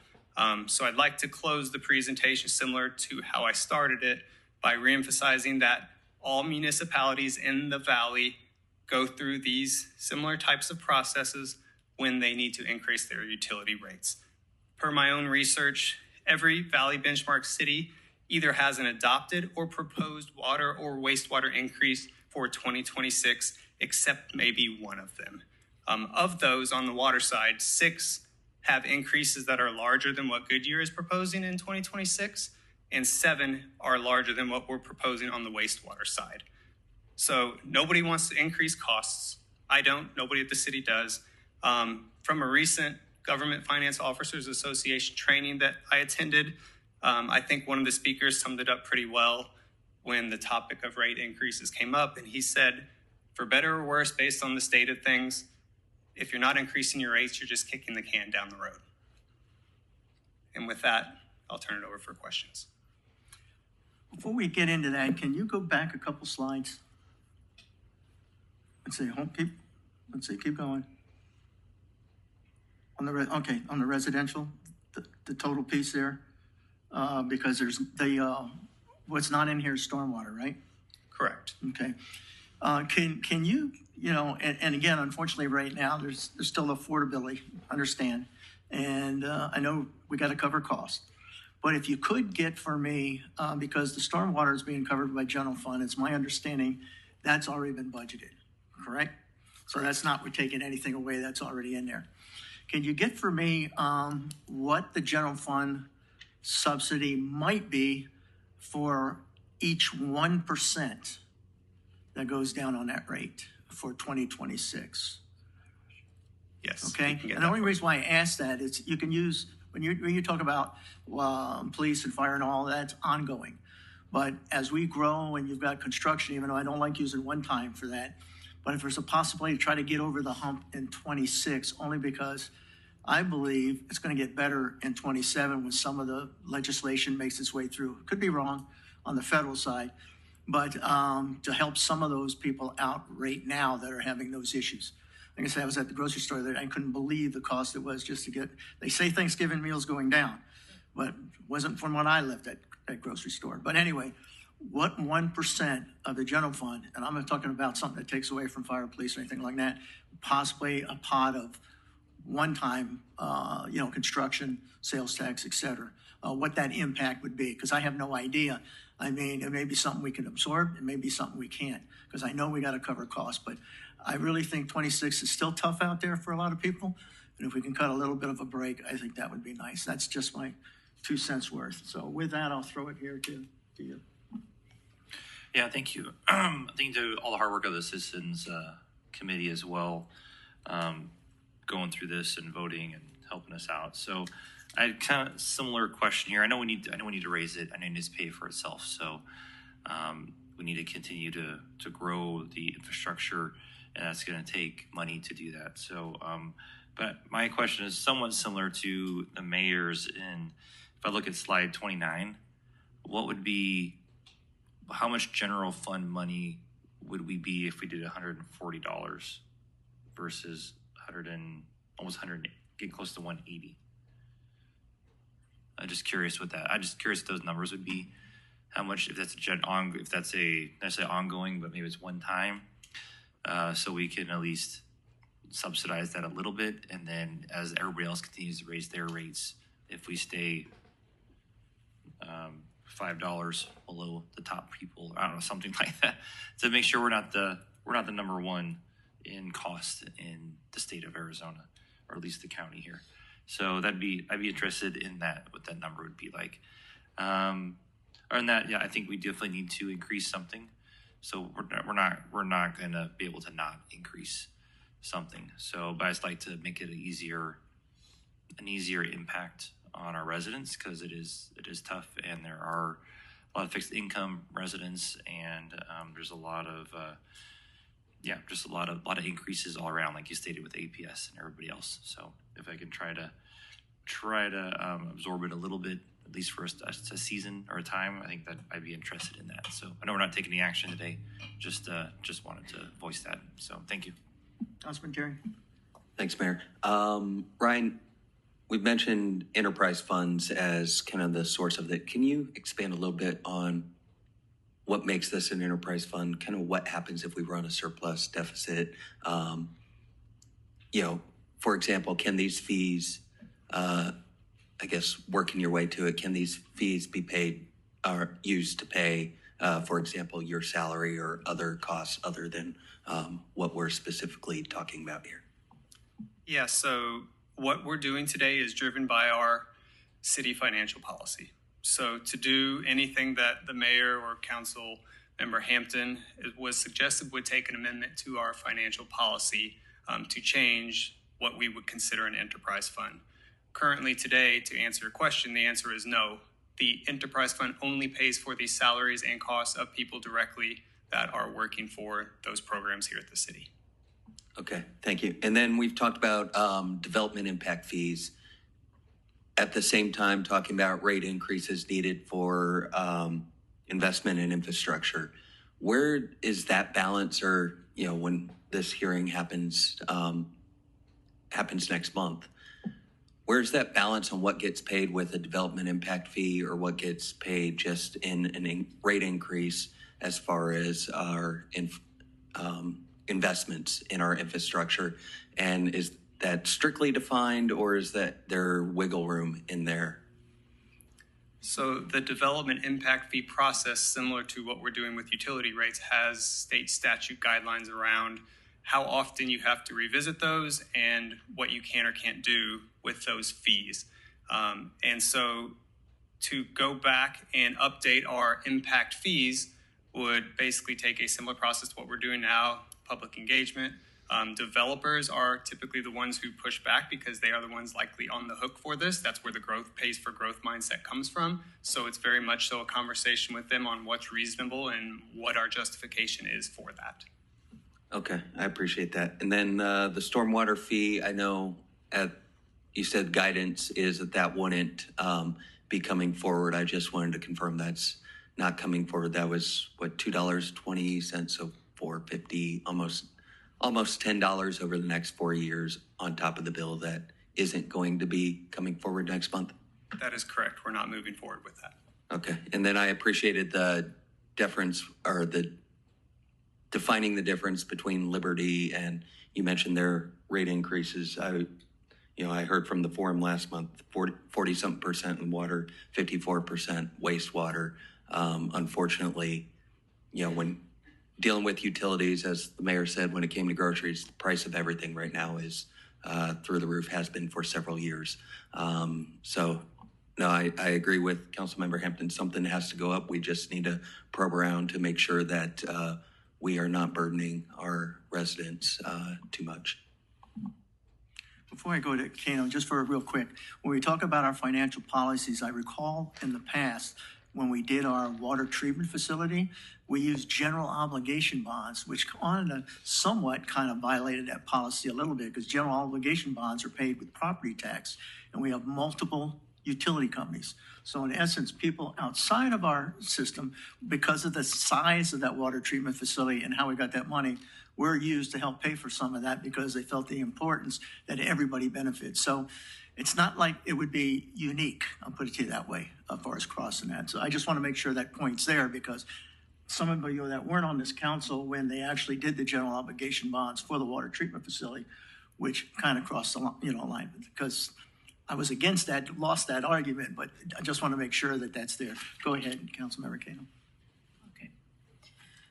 So I'd like to close the presentation similar to how I started it by reemphasizing that all municipalities in the Valley go through these similar types of processes when they need to increase their utility rates. Per my own research, every Valley benchmark city either has an adopted or proposed water or wastewater increase for 2026, except maybe one of them. Of those on the water side, 6 have increases that are larger than what Goodyear is proposing in 2026, and 7 are larger than what we're proposing on the wastewater side. So nobody wants to increase costs. I don't, nobody at the city does. From a recent Government Finance Officers Association training that I attended, I think one of the speakers summed it up pretty well when the topic of rate increases came up, and he said, for better or worse, based on the state of things, if you're not increasing your rates, you're just kicking the can down the road. And with that, I'll turn it over for questions. Before we get into that, can you go back a couple slides? Let's see, keep going. On the residential, the total piece there, because there's what's not in here is stormwater, right? Correct. Okay. Can you, and again, unfortunately, right now, there's still affordability, understand. And I know we got to cover costs. But if you could get for me, because the stormwater is being covered by general fund, it's my understanding that's already been budgeted, correct? So that's not, we're taking anything away, that's already in there. Can you get for me what the general fund subsidy might be for each 1% that goes down on that rate for 2026? Yes. Okay, and the only reason why I ask that is you can use, when you talk about police and fire and all that's ongoing. But as we grow and you've got construction, even though I don't like using one time for that, but if there's a possibility to try to get over the hump in 26, only because I believe it's going to get better in 27 when some of the legislation makes its way through. Could be wrong on the federal side, but to help some of those people out right now that are having those issues. Like I said, I was at the grocery store there. I couldn't believe the cost it was just to get, they say Thanksgiving meals going down, but it wasn't from when I left that grocery store. But anyway, what 1% of the general fund, and I'm not talking about something that takes away from fire, police, or anything like that, possibly a pot of one-time, construction, sales tax, et cetera, what that impact would be, because I have no idea. I mean, it may be something we can absorb, it may be something we can't, because I know we got to cover costs, but I really think 26 is still tough out there for a lot of people, and if we can cut a little bit of a break, I think that would be nice. That's just my 2 cents worth. So with that, I'll throw it here to you. Yeah, thank you. I think to all the hard work of the Citizens Committee as well, going through this and voting and helping us out. So I had kind of similar question here. I know we need to raise it. I know it needs to pay for itself. So we need to continue to grow the infrastructure, and that's going to take money to do that. So, but my question is somewhat similar to the mayor's. And if I look at slide 29, what would be, how much general fund money would we be if we did $140 versus almost 100, getting close to 180? I'm just curious what that. I'm just curious what those numbers would be. How much, if that's if that's a necessarily ongoing, but maybe it's one time, so we can at least subsidize that a little bit, and then as everybody else continues to raise their rates, if we stay $5 below the top people, I don't know, something like that, to make sure we're not the number one in cost in the state of Arizona, or at least the county here. So I'd be interested in that, what that number would be like. Or in that, yeah, I think we definitely need to increase something. So we're not going to be able to not increase something. So, but I'd just like to make it an easier impact on our residents, because it is tough, and there are a lot of fixed income residents, and there's a lot of just a lot of increases all around, like you stated with APS and everybody else. So if I can try to absorb it a little bit, at least for a season or a time, I think that I'd be interested in that. So I know we're not taking any action today, just wanted to voice that. So thank you. Councilman Terry. Thanks, Mayor. Ryan, we've mentioned enterprise funds as kind of the source of that. Can you expand a little bit on what makes this an enterprise fund? Kind of what happens if we run a surplus deficit? For example, can these fees, I guess, working your way to it, can these fees be paid or used to pay, for example, your salary or other costs other than what we're specifically talking about here? Yeah, so what we're doing today is driven by our city financial policy. So to do anything that the mayor or council member Hampton was suggested would take an amendment to our financial policy to change what we would consider an enterprise fund. Currently today, to answer your question, the answer is no. The enterprise fund only pays for the salaries and costs of people directly that are working for those programs here at the city. Okay, thank you. And then we've talked about development impact fees. At the same time, talking about rate increases needed for investment in infrastructure. Where is that balance, or when this hearing happens next month? Where's that balance on what gets paid with a development impact fee or what gets paid just in rate increase as far as our investments in our infrastructure? And is that strictly defined, or is that there wiggle room in there? So the development impact fee process, similar to what we're doing with utility rates, has state statute guidelines around how often you have to revisit those and what you can or can't do with those fees. And so to go back and update our impact fees would basically take a similar process to what we're doing now, public engagement. Developers are typically the ones who push back because they are the ones likely on the hook for this. That's where the growth pays for growth mindset comes from. So it's very much so a conversation with them on what's reasonable and what our justification is for that. Okay, I appreciate that. And then the stormwater fee, I know you said guidance is that wouldn't be coming forward. I just wanted to confirm that's not coming forward. That was what, $2.20, so $4.50, almost $10 over the next 4 years on top of the bill that isn't going to be coming forward next month. That is correct. We're not moving forward with that. Okay, and then I appreciated the difference, or the defining the difference between Liberty, and you mentioned their rate increases. I heard from the forum last month, 40-something% in water, 54% wastewater. Unfortunately, when dealing with utilities, as the mayor said, when it came to groceries, the price of everything right now is through the roof, has been for several years. So, no, I agree with Councilmember Hampton. Something has to go up. We just need to probe around to make sure that we are not burdening our residents too much. Before I go to Kaino, just for real quick, when we talk about our financial policies, I recall in the past when we did our water treatment facility, we used general obligation bonds, which somewhat kind of violated that policy a little bit, because general obligation bonds are paid with property tax, and we have multiple utility companies. So in essence, people outside of our system, because of the size of that water treatment facility and how we got that money, were used to help pay for some of that because they felt the importance that everybody benefits. So it's not like it would be unique, I'll put it to you that way, as far as crossing that. So I just want to make sure that point's there, because some of you that weren't on this council when they actually did the general obligation bonds for the water treatment facility, which kind of crossed the line, because I was against that, lost that argument, but I just want to make sure that that's there. Go ahead, Councilmember Kaino. Okay.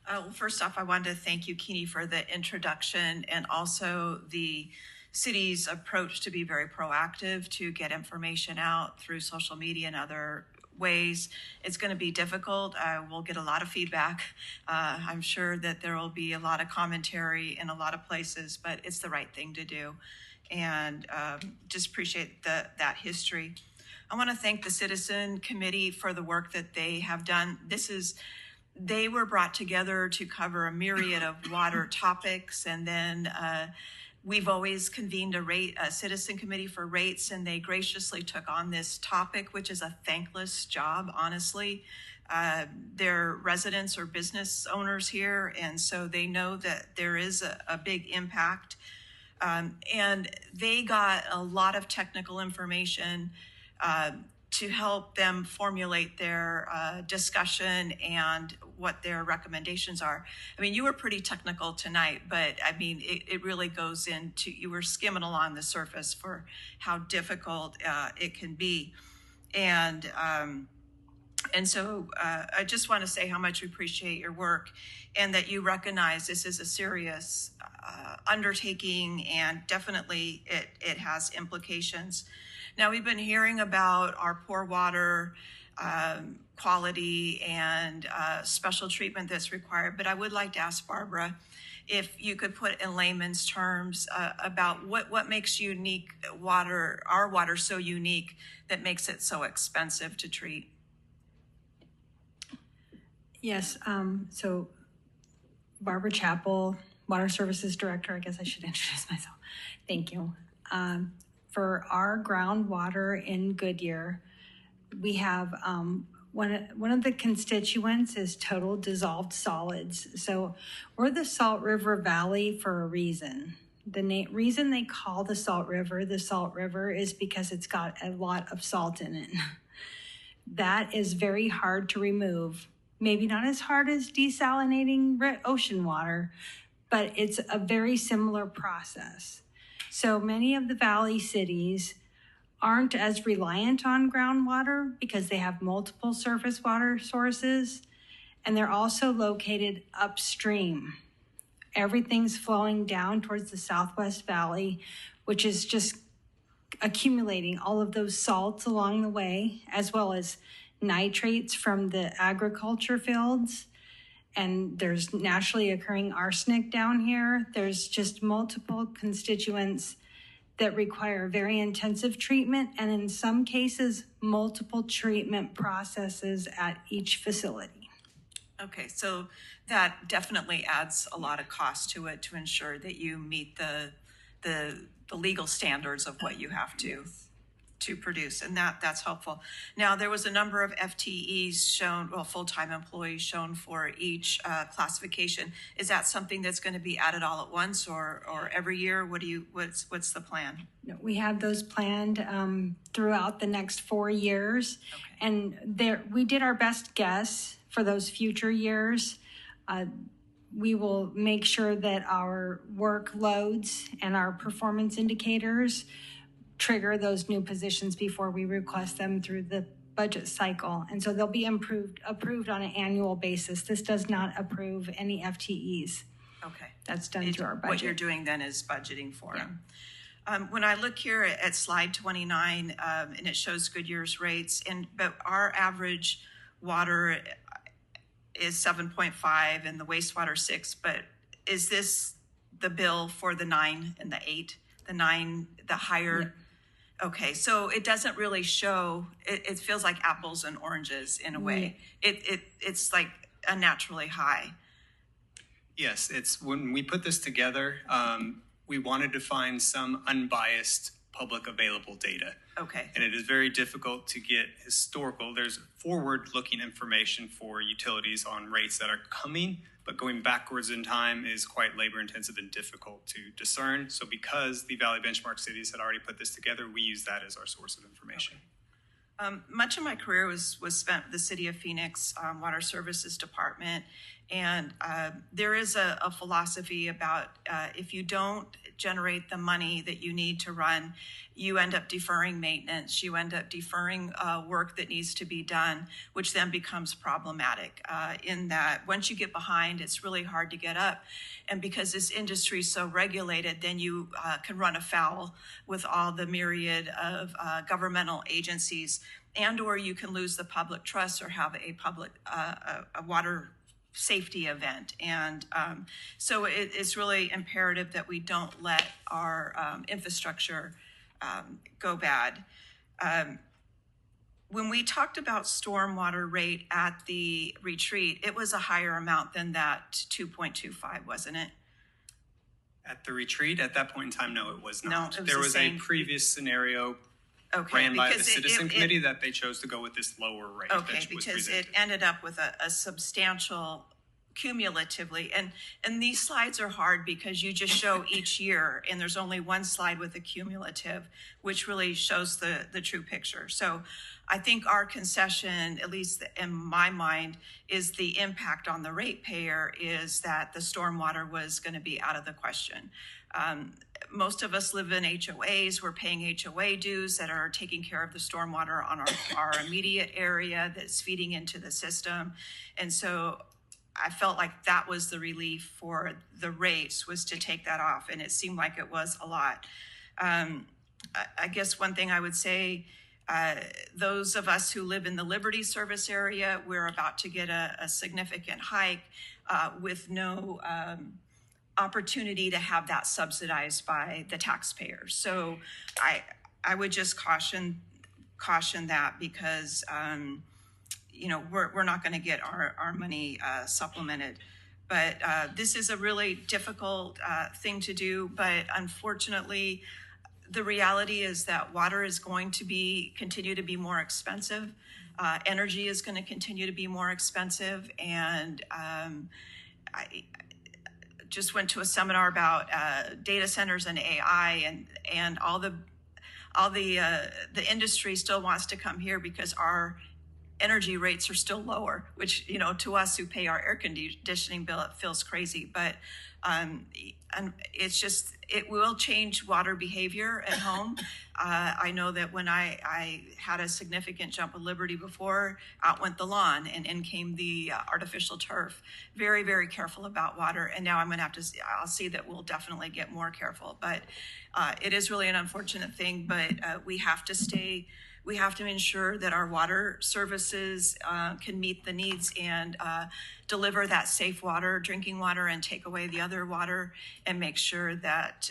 Well, first off, I wanted to thank you, Kini, for the introduction, and also the city's approach to be very proactive to get information out through social media and other ways. It's going to be difficult. We'll get a lot of feedback. I'm sure that there will be a lot of commentary in a lot of places, but it's the right thing to do. And just appreciate that history. I want to thank the Citizen Committee for the work that they have done. They were brought together to cover a myriad of water topics, and then we've always convened a Citizen Committee for rates, and they graciously took on this topic, which is a thankless job, honestly. They're residents or business owners here, and so they know that there is a big impact. And they got a lot of technical information to help them formulate their discussion and what their recommendations are. I mean, you were pretty technical tonight, but I mean, it really goes into, you were skimming along the surface for how difficult it can be. And so I just want to say how much we appreciate your work, and that you recognize this is a serious undertaking, and definitely it has implications. Now, we've been hearing about our poor water quality and special treatment that's required, but I would like to ask Barbara if you could put in layman's terms about what makes our water so unique that makes it so expensive to treat. Yes, so Barbara Chappell, Water Services Director. I guess I should introduce myself. Thank you. For our groundwater in Goodyear, we have one of the constituents is total dissolved solids. So we're the Salt River Valley for a reason. The reason they call the Salt River is because it's got a lot of salt in it. That is very hard to remove. Maybe not as hard as desalinating ocean water, but it's a very similar process. So many of the valley cities aren't as reliant on groundwater because they have multiple surface water sources, and they're also located upstream. Everything's flowing down towards the Southwest Valley, which is just accumulating all of those salts along the way, as well as nitrates from the agriculture fields. And there's naturally occurring arsenic down here. There's just multiple constituents that require very intensive treatment, and in some cases, multiple treatment processes at each facility. Okay, so that definitely adds a lot of cost to it to ensure that you meet the legal standards of what you have to produce, and that's helpful. Now, there was a number of FTEs shown, well, full-time employees shown for each classification. Is that something that's going to be added all at once or every year? What's the plan? No, we have those planned throughout the next 4 years, Okay. and we did our best guess for those future years. We will make sure that our workloads and our performance indicators trigger those new positions before we request them through the budget cycle. And so they'll be approved on an annual basis. This does not approve any FTEs. Okay. That's done through our budget. What you're doing then is budgeting for them. When I look here at slide 29, and it shows Goodyear's rates, but our average water is 7.5 and the wastewater 6, but is this the bill for the 9 and the 8? The 9, the higher? Yeah. Okay, so it doesn't really show, it feels like apples and oranges in a way. It's like unnaturally high. Yes, it's when we put this together, we wanted to find some unbiased public available data. Okay. And it is very difficult to get historical. There's forward-looking information for utilities on rates that are coming, but going backwards in time is quite labor-intensive and difficult to discern. So because the Valley Benchmark cities had already put this together, we use that as our source of information. Okay. Much of my career was spent with the City of Phoenix Water Services Department, and there is a philosophy about if you don't generate the money that you need to run, you end up deferring maintenance, you end up deferring work that needs to be done, which then becomes problematic in that once you get behind, it's really hard to get up. And because this industry is so regulated, then you can run afoul with all the myriad of governmental agencies, and or you can lose the public trust or have a public a water safety event. And so it's really imperative that we don't let our infrastructure go bad. When we talked about stormwater rate at the retreat, it was a higher amount than that 2.25, wasn't it? At the retreat, at that point in time, no, it was not. No, it was there the was same. A previous scenario Okay, ran by the because citizen committee that they chose to go with this lower rate. Okay, that was because presented. it ended up with a substantial cumulatively. And these slides are hard because you just show each year, and there's only one slide with a cumulative, which really shows the true picture. So I think our concession, at least in my mind, is the impact on the ratepayer is that the stormwater was going to be out of the question. Most of us live in HOAs. We're paying HOA dues that are taking care of the stormwater on our immediate area that's feeding into the system. And so I felt like that was the relief for the rates, was to take that off. And it seemed like it was a lot. I guess one thing I would say, those of us who live in the Liberty service area, we're about to get a significant hike with no opportunity to have that subsidized by the taxpayers. So I would just caution that because we're not going to get our money supplemented. But this is a really difficult thing to do. But unfortunately, the reality is that water is going to continue to be more expensive. Energy is going to continue to be more expensive. And I just went to a seminar about data centers and AI, and all the industry still wants to come here because our energy rates are still lower, which, you know, to us who pay our air conditioning bill, it feels crazy. But and it's just, it will change water behavior at home. I know that when I had a significant jump of Liberty before, out went the lawn and in came the artificial turf. Very, very careful about water. And now I'm going to have to, I'll see that we'll definitely get more careful. But it is really an unfortunate thing, but we have to ensure that our water services can meet the needs and deliver that safe water, drinking water, and take away the other water, and make sure that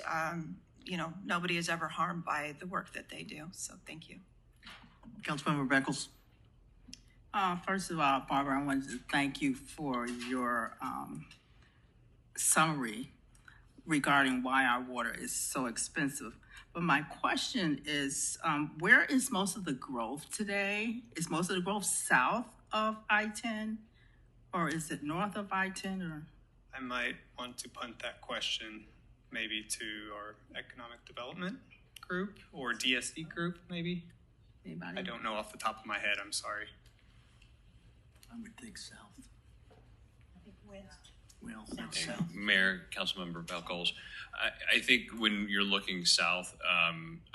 you know, nobody is ever harmed by the work that they do. So thank you. Councilmember Beckles. First of all, Barbara, I wanted to thank you for your summary regarding why our water is so expensive. But my question is, where is most of the growth today? Is most of the growth south of I-10, or is it north of I-10? Or I might want to punt that question maybe to our economic development group or DSD group, maybe. anybody? I don't know off the top of my head. I'm sorry. I would think south. Well, And Mayor, Councilmember Beckles, I think when you're looking south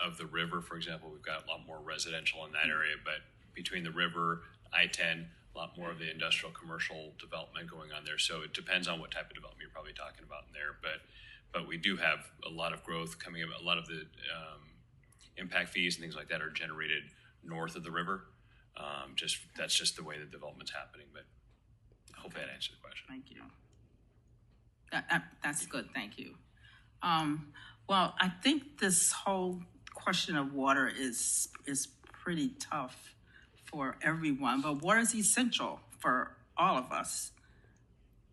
of the river, for example, we've got a lot more residential in that area, but between the river, I-10, a lot more of the industrial commercial development going on there. So it depends on what type of development you're probably talking about in there. But we do have a lot of growth coming up. A lot of the impact fees and things like that are generated north of the river. That's just the way the development's happening. But I hope that answers the question. Thank you. That's good. Thank you. Well, I think this whole question of water is pretty tough for everyone, but water is essential for all of us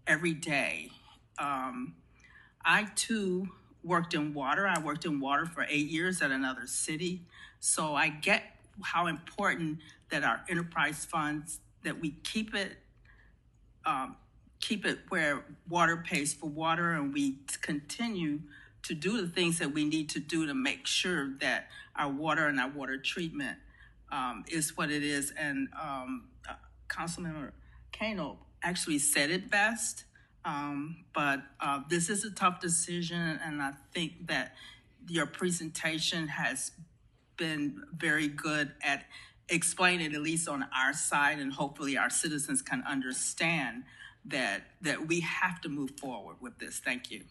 every day. I too worked in water. I worked in water for 8 years at another city. So I get how important that our enterprise funds, that we keep it where water pays for water, and we continue to do the things that we need to do to make sure that our water and our water treatment is what it is. And Councilmember Kaino actually said it best, but this is a tough decision, and I think that your presentation has been very good at explaining, at least on our side, and hopefully our citizens can understand that we have to move forward with this. Thank you.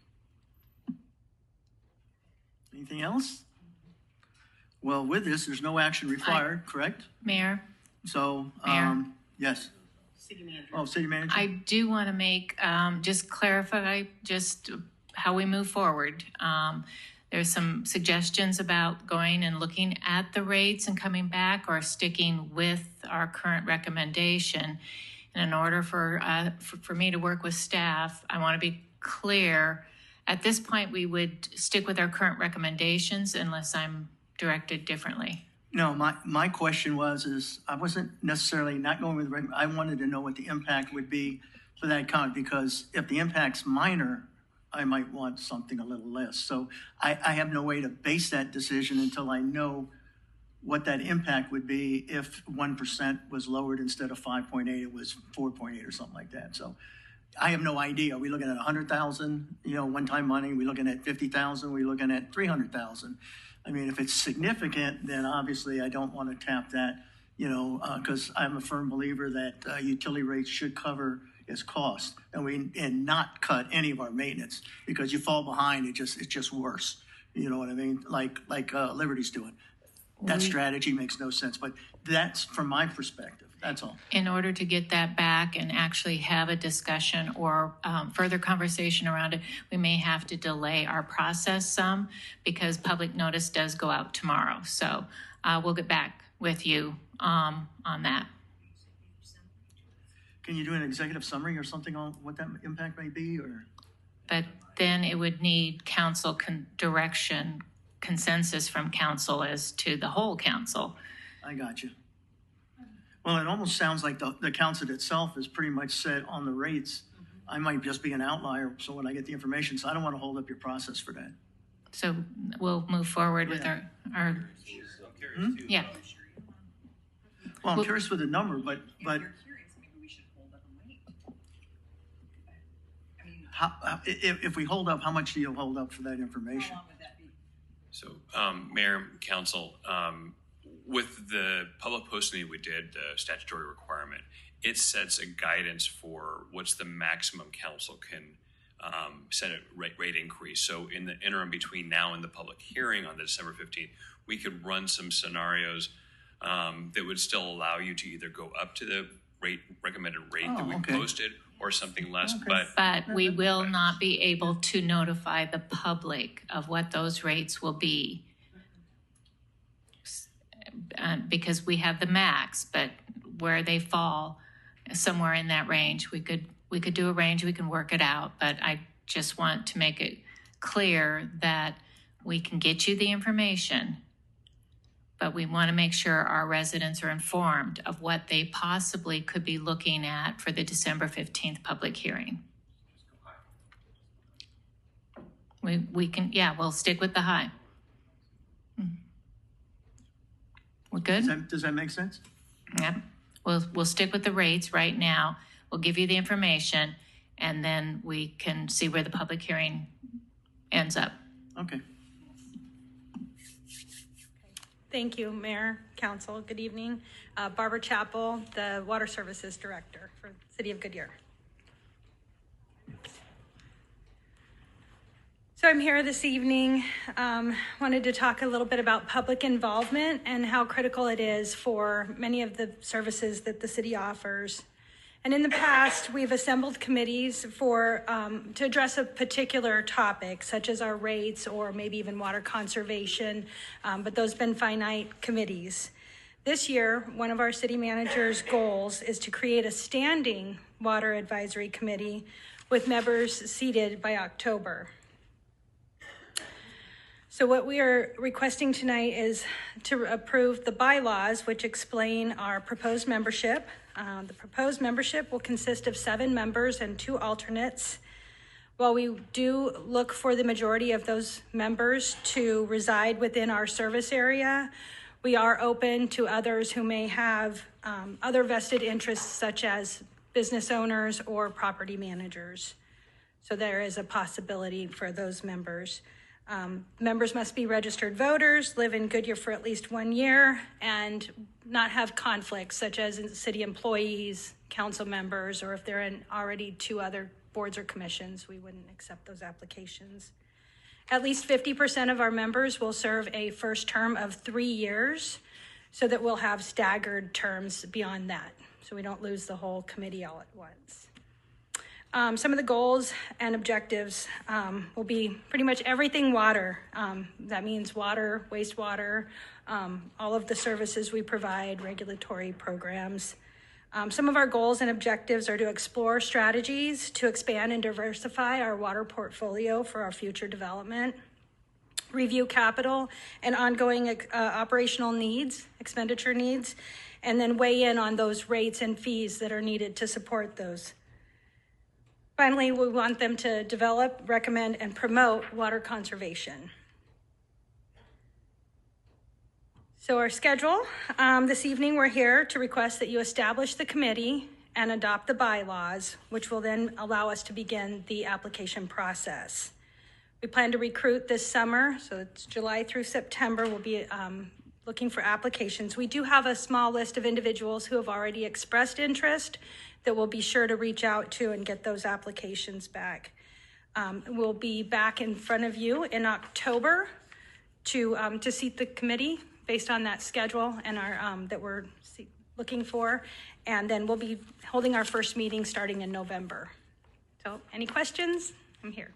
Anything else? Well, with this, there's no action required, correct? Mayor? So, Mayor? yes. City Manager. Oh, City Manager? I do want to make, just clarify just how we move forward. There's some suggestions about going and looking at the rates and coming back, or sticking with our current recommendation. And in order for me to work with staff, I want to be clear. At this point, we would stick with our current recommendations unless I'm directed differently. No, my question is I wasn't necessarily not going with I wanted to know what the impact would be for that account, because if the impact's minor, I might want something a little less. So I have no way to base that decision until I know what that impact would be if 1% was lowered instead of 5.8, it was 4.8 or something like that. So I have no idea. Are we looking at 100,000, one-time money? Are we looking at 50,000? Are we looking at 300,000? I mean, if it's significant, then obviously I don't want to tap that, because I'm a firm believer that utility rates should cover its cost, and not cut any of our maintenance, because you fall behind, it's just worse. You know what I mean? Like Liberty's doing. That strategy makes no sense, but that's from my perspective. That's all. In order to get that back and actually have a discussion or further conversation around it, we may have to delay our process some, because public notice does go out tomorrow. So we'll get back with you on that. Can you do an executive summary or something on what that impact may be? But then it would need council direction, consensus from council as to the whole council. I got you. Well, it almost sounds like the council itself is pretty much set on the rates. I might just be an outlier, so when I get the information, so I don't want to hold up your process for that. So we'll move forward with our yeah. Well, I'm curious with the number, but how, if we hold up, how much do you hold up for that information? So, Mayor and Council, with the public posting we did, the statutory requirement, it sets a guidance for what's the maximum council can set a rate increase. So in the interim between now and the public hearing on the December 15th, we could run some scenarios that would still allow you to either go up to the recommended rate that we posted or something less. But we will not be able to notify the public of what those rates will be. Because we have the max, but where they fall, somewhere in that range, we could do a range, we can work it out. But I just want to make it clear that we can get you the information, but we want to make sure our residents are informed of what they possibly could be looking at for the December 15th public hearing. We can, we'll stick with the high. We're good? Does that make sense? Yep. We'll stick with the rates right now. We'll give you the information, and then we can see where the public hearing ends up. Okay. Thank you, Mayor, Council. Good evening. Barbara Chappell, the Water Services Director for the City of Goodyear. So I'm here this evening, wanted to talk a little bit about public involvement and how critical it is for many of the services that the city offers. And in the past, we've assembled committees for to address a particular topic, such as our rates or maybe even water conservation, but those have been finite committees. This year, one of our city manager's goals is to create a standing water advisory committee with members seated by October. So what we are requesting tonight is to approve the bylaws, which explain our proposed membership. The proposed membership will consist of 7 members and 2 alternates. While we do look for the majority of those members to reside within our service area, we are open to others who may have other vested interests, such as business owners or property managers. So there is a possibility for those members. Members must be registered voters, live in Goodyear for at least 1 year, and not have conflicts such as city employees, council members, or if they're in already 2 other boards or commissions, we wouldn't accept those applications. At least 50% of our members will serve a first term of 3 years, so that we'll have staggered terms beyond that, so we don't lose the whole committee all at once. Some of the goals and objectives will be pretty much everything water. That means water, wastewater, all of the services we provide, regulatory programs. Some of our goals and objectives are to explore strategies to expand and diversify our water portfolio for our future development, review capital and ongoing operational needs, expenditure needs, and then weigh in on those rates and fees that are needed to support those. Finally, we want them to develop, recommend, and promote water conservation. So our schedule, this evening we're here to request that you establish the committee and adopt the bylaws, which will then allow us to begin the application process. We plan to recruit this summer, so it's July through September. We'll be looking for applications. We do have a small list of individuals who have already expressed interest that we'll be sure to reach out to and get those applications back. We'll be back in front of you in October to seat the committee based on that schedule and our that we're looking for. And then we'll be holding our first meeting starting in November. So any questions? I'm here.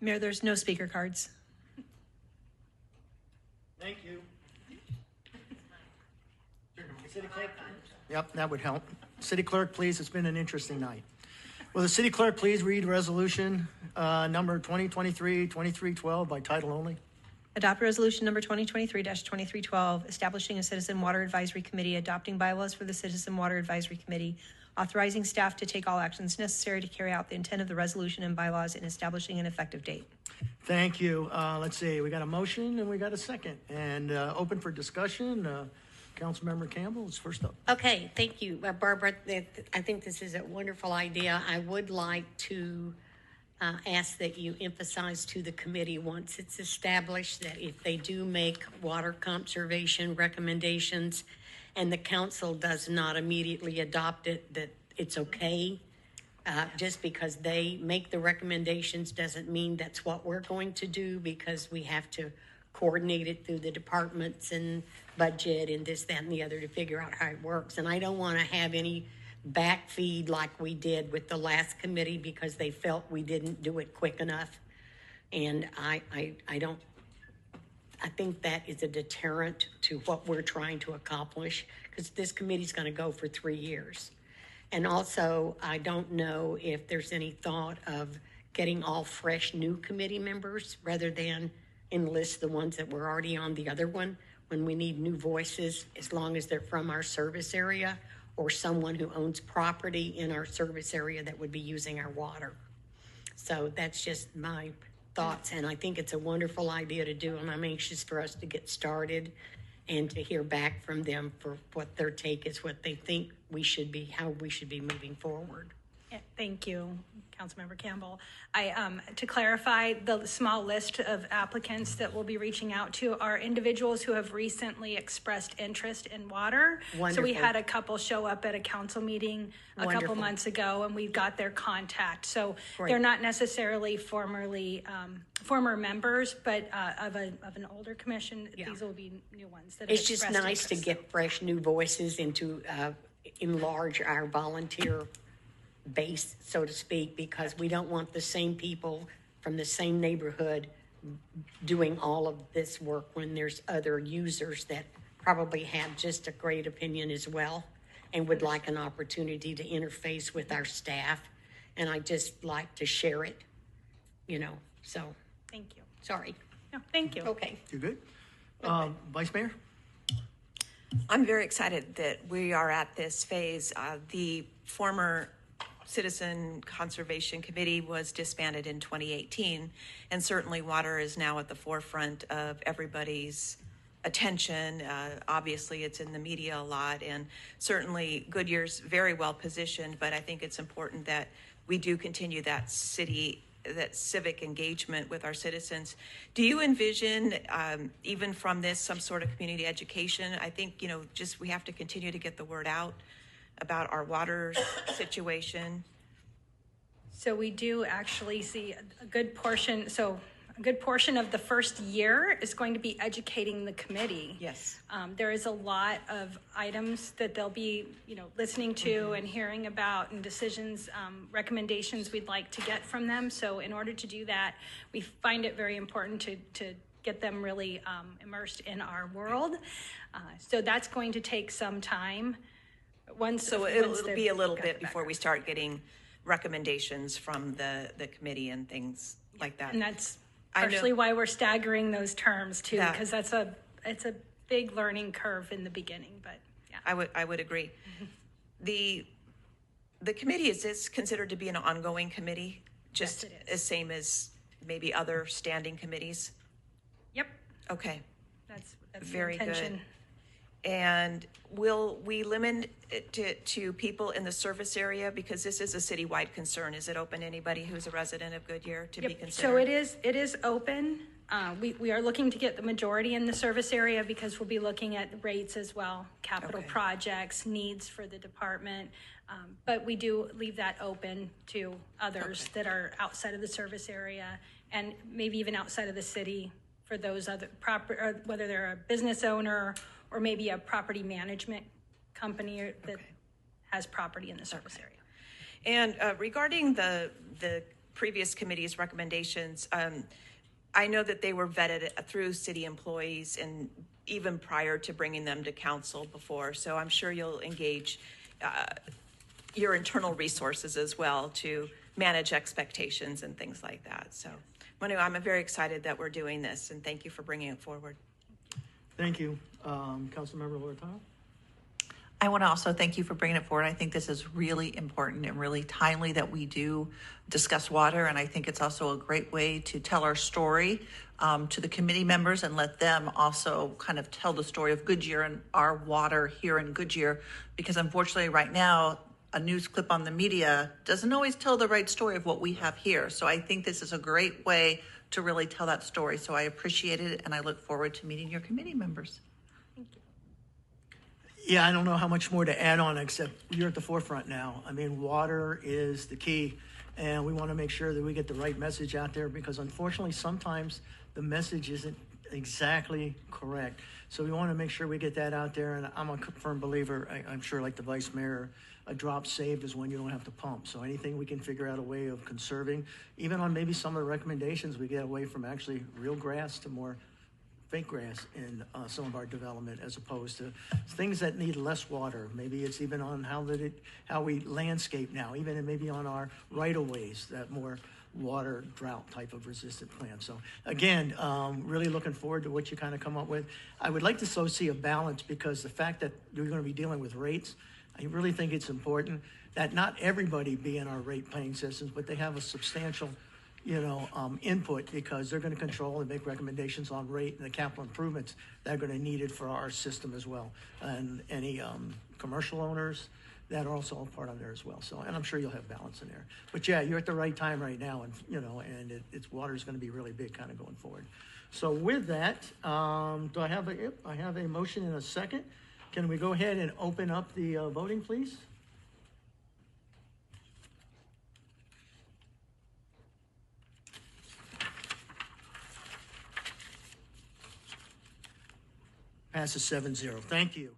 Mayor, there's no speaker cards. Thank you. City Clerk? Yep, that would help. City Clerk, please. It's been an interesting night. Will the City Clerk please read resolution number 2023-2312 by title only? Adopt resolution number 2023-2312, establishing a Citizen Water Advisory Committee, adopting bylaws for the Citizen Water Advisory Committee, authorizing staff to take all actions necessary to carry out the intent of the resolution and bylaws, and establishing an effective date. Thank you. Let's see, we got a motion and we got a second. And open for discussion. Councilmember Campbell is first up. Okay, thank you, Barbara. I think this is a wonderful idea. I would like to ask that you emphasize to the committee once it's established that if they do make water conservation recommendations and the council does not immediately adopt it, that it's okay. Just because they make the recommendations doesn't mean that's what we're going to do, because we have to coordinate it through the departments and budget and this, that, and the other to figure out how it works. And I don't want to have any backfeed like we did with the last committee because they felt we didn't do it quick enough. And I think that is a deterrent to what we're trying to accomplish, because this committee's going to go for 3 years. And also, I don't know if there's any thought of getting all fresh new committee members rather than enlist the ones that were already on the other one when we need new voices, as long as they're from our service area or someone who owns property in our service area that would be using our water. So that's just my thoughts, and I think it's a wonderful idea to do, and I'm anxious for us to get started and to hear back from them for what their take is, what they think we should be, how we should be moving forward. Yeah, thank you, Councilmember Campbell. To clarify, the small list of applicants that we'll be reaching out to are individuals who have recently expressed interest in water. Wonderful. So we had a couple show up at a council meeting a couple months ago, and we got their contact. So they're not necessarily former members, but of an older commission. Yeah. These will be new ones that have It's just expressed nice interest. to get fresh new voices and to enlarge our volunteer base, so to speak, because we don't want the same people from the same neighborhood doing all of this work when there's other users that probably have just a great opinion as well and would like an opportunity to interface with our staff. And I just like to share it, so. Thank you. Sorry. No, thank you. Okay. You good? Vice Mayor? I'm very excited that we are at this phase. The former Citizen Conservation Committee was disbanded in 2018, and certainly water is now at the forefront of everybody's attention. Obviously, it's in the media a lot, and certainly Goodyear's very well positioned, but I think it's important that we do continue that civic engagement with our citizens. Do you envision, even from this, some sort of community education? I think, we have to continue to get the word out about our water situation. So we do actually see a good portion. So a good portion of the first year is going to be educating the committee. Yes. There is a lot of items that they'll be, listening to and hearing about, and decisions, recommendations we'd like to get from them. So in order to do that, we find it very important to get them really immersed in our world. So that's going to take some time. It'll be a little bit before we start getting recommendations from the committee and things like that. And that's partially why we're staggering those terms too, because it's a big learning curve in the beginning. But yeah, I would agree. Mm-hmm. The committee, is this considered to be an ongoing committee, just yes, it is. As same as maybe other standing committees? Yep. Okay. That's very the intention. Good. And will we limit it to people in the service area? Because this is a citywide concern. Is it open to anybody who's a resident of Goodyear to be considered? So it is open. We are looking to get the majority in the service area because we'll be looking at rates as well, capital projects, needs for the department. But we do leave that open to others that are outside of the service area and maybe even outside of the city for those other or whether they're a business owner or maybe a property management company that has property in the service area. And regarding the previous committee's recommendations, I know that they were vetted through city employees and even prior to bringing them to council before. So I'm sure you'll engage your internal resources as well to manage expectations and things like that. So Manu, I'm very excited that we're doing this, and thank you for bringing it forward. Thank you. Councilmember Lauritano? I want to also thank you for bringing it forward. I think this is really important and really timely that we do discuss water. And I think it's also a great way to tell our story to the committee members and let them also kind of tell the story of Goodyear and our water here in Goodyear. Because unfortunately right now, a news clip on the media doesn't always tell the right story of what we have here. So I think this is a great way to really tell that story. So I appreciate it, and I look forward to meeting your committee members. Yeah, I don't know how much more to add on, except you're at the forefront now. I mean, water is the key, and we want to make sure that we get the right message out there, because unfortunately, sometimes the message isn't exactly correct. So we want to make sure we get that out there, and I'm a firm believer, I'm sure like the Vice Mayor, a drop saved is when you don't have to pump. So anything we can figure out a way of conserving, even on maybe some of the recommendations, we get away from actually real grass to more fake grass in some of our development, as opposed to things that need less water. Maybe it's even on how we landscape now, even maybe on our right-of-ways, that more water drought type of resistant plants. So again, really looking forward to what you kind of come up with. I would like to so see a balance, because the fact that you're going to be dealing with rates, I really think it's important that not everybody be in our rate paying systems, but they have a substantial input, because they're going to control and make recommendations on rate and the capital improvements that are going to be needed for our system as well. And any commercial owners that are also a part of there as well. So, and I'm sure you'll have balance in there. But yeah, you're at the right time right now, and it's water is going to be really big kind of going forward. So with that, do I have a motion and a second? Can we go ahead and open up the voting, please? Passes 7-0. Thank you.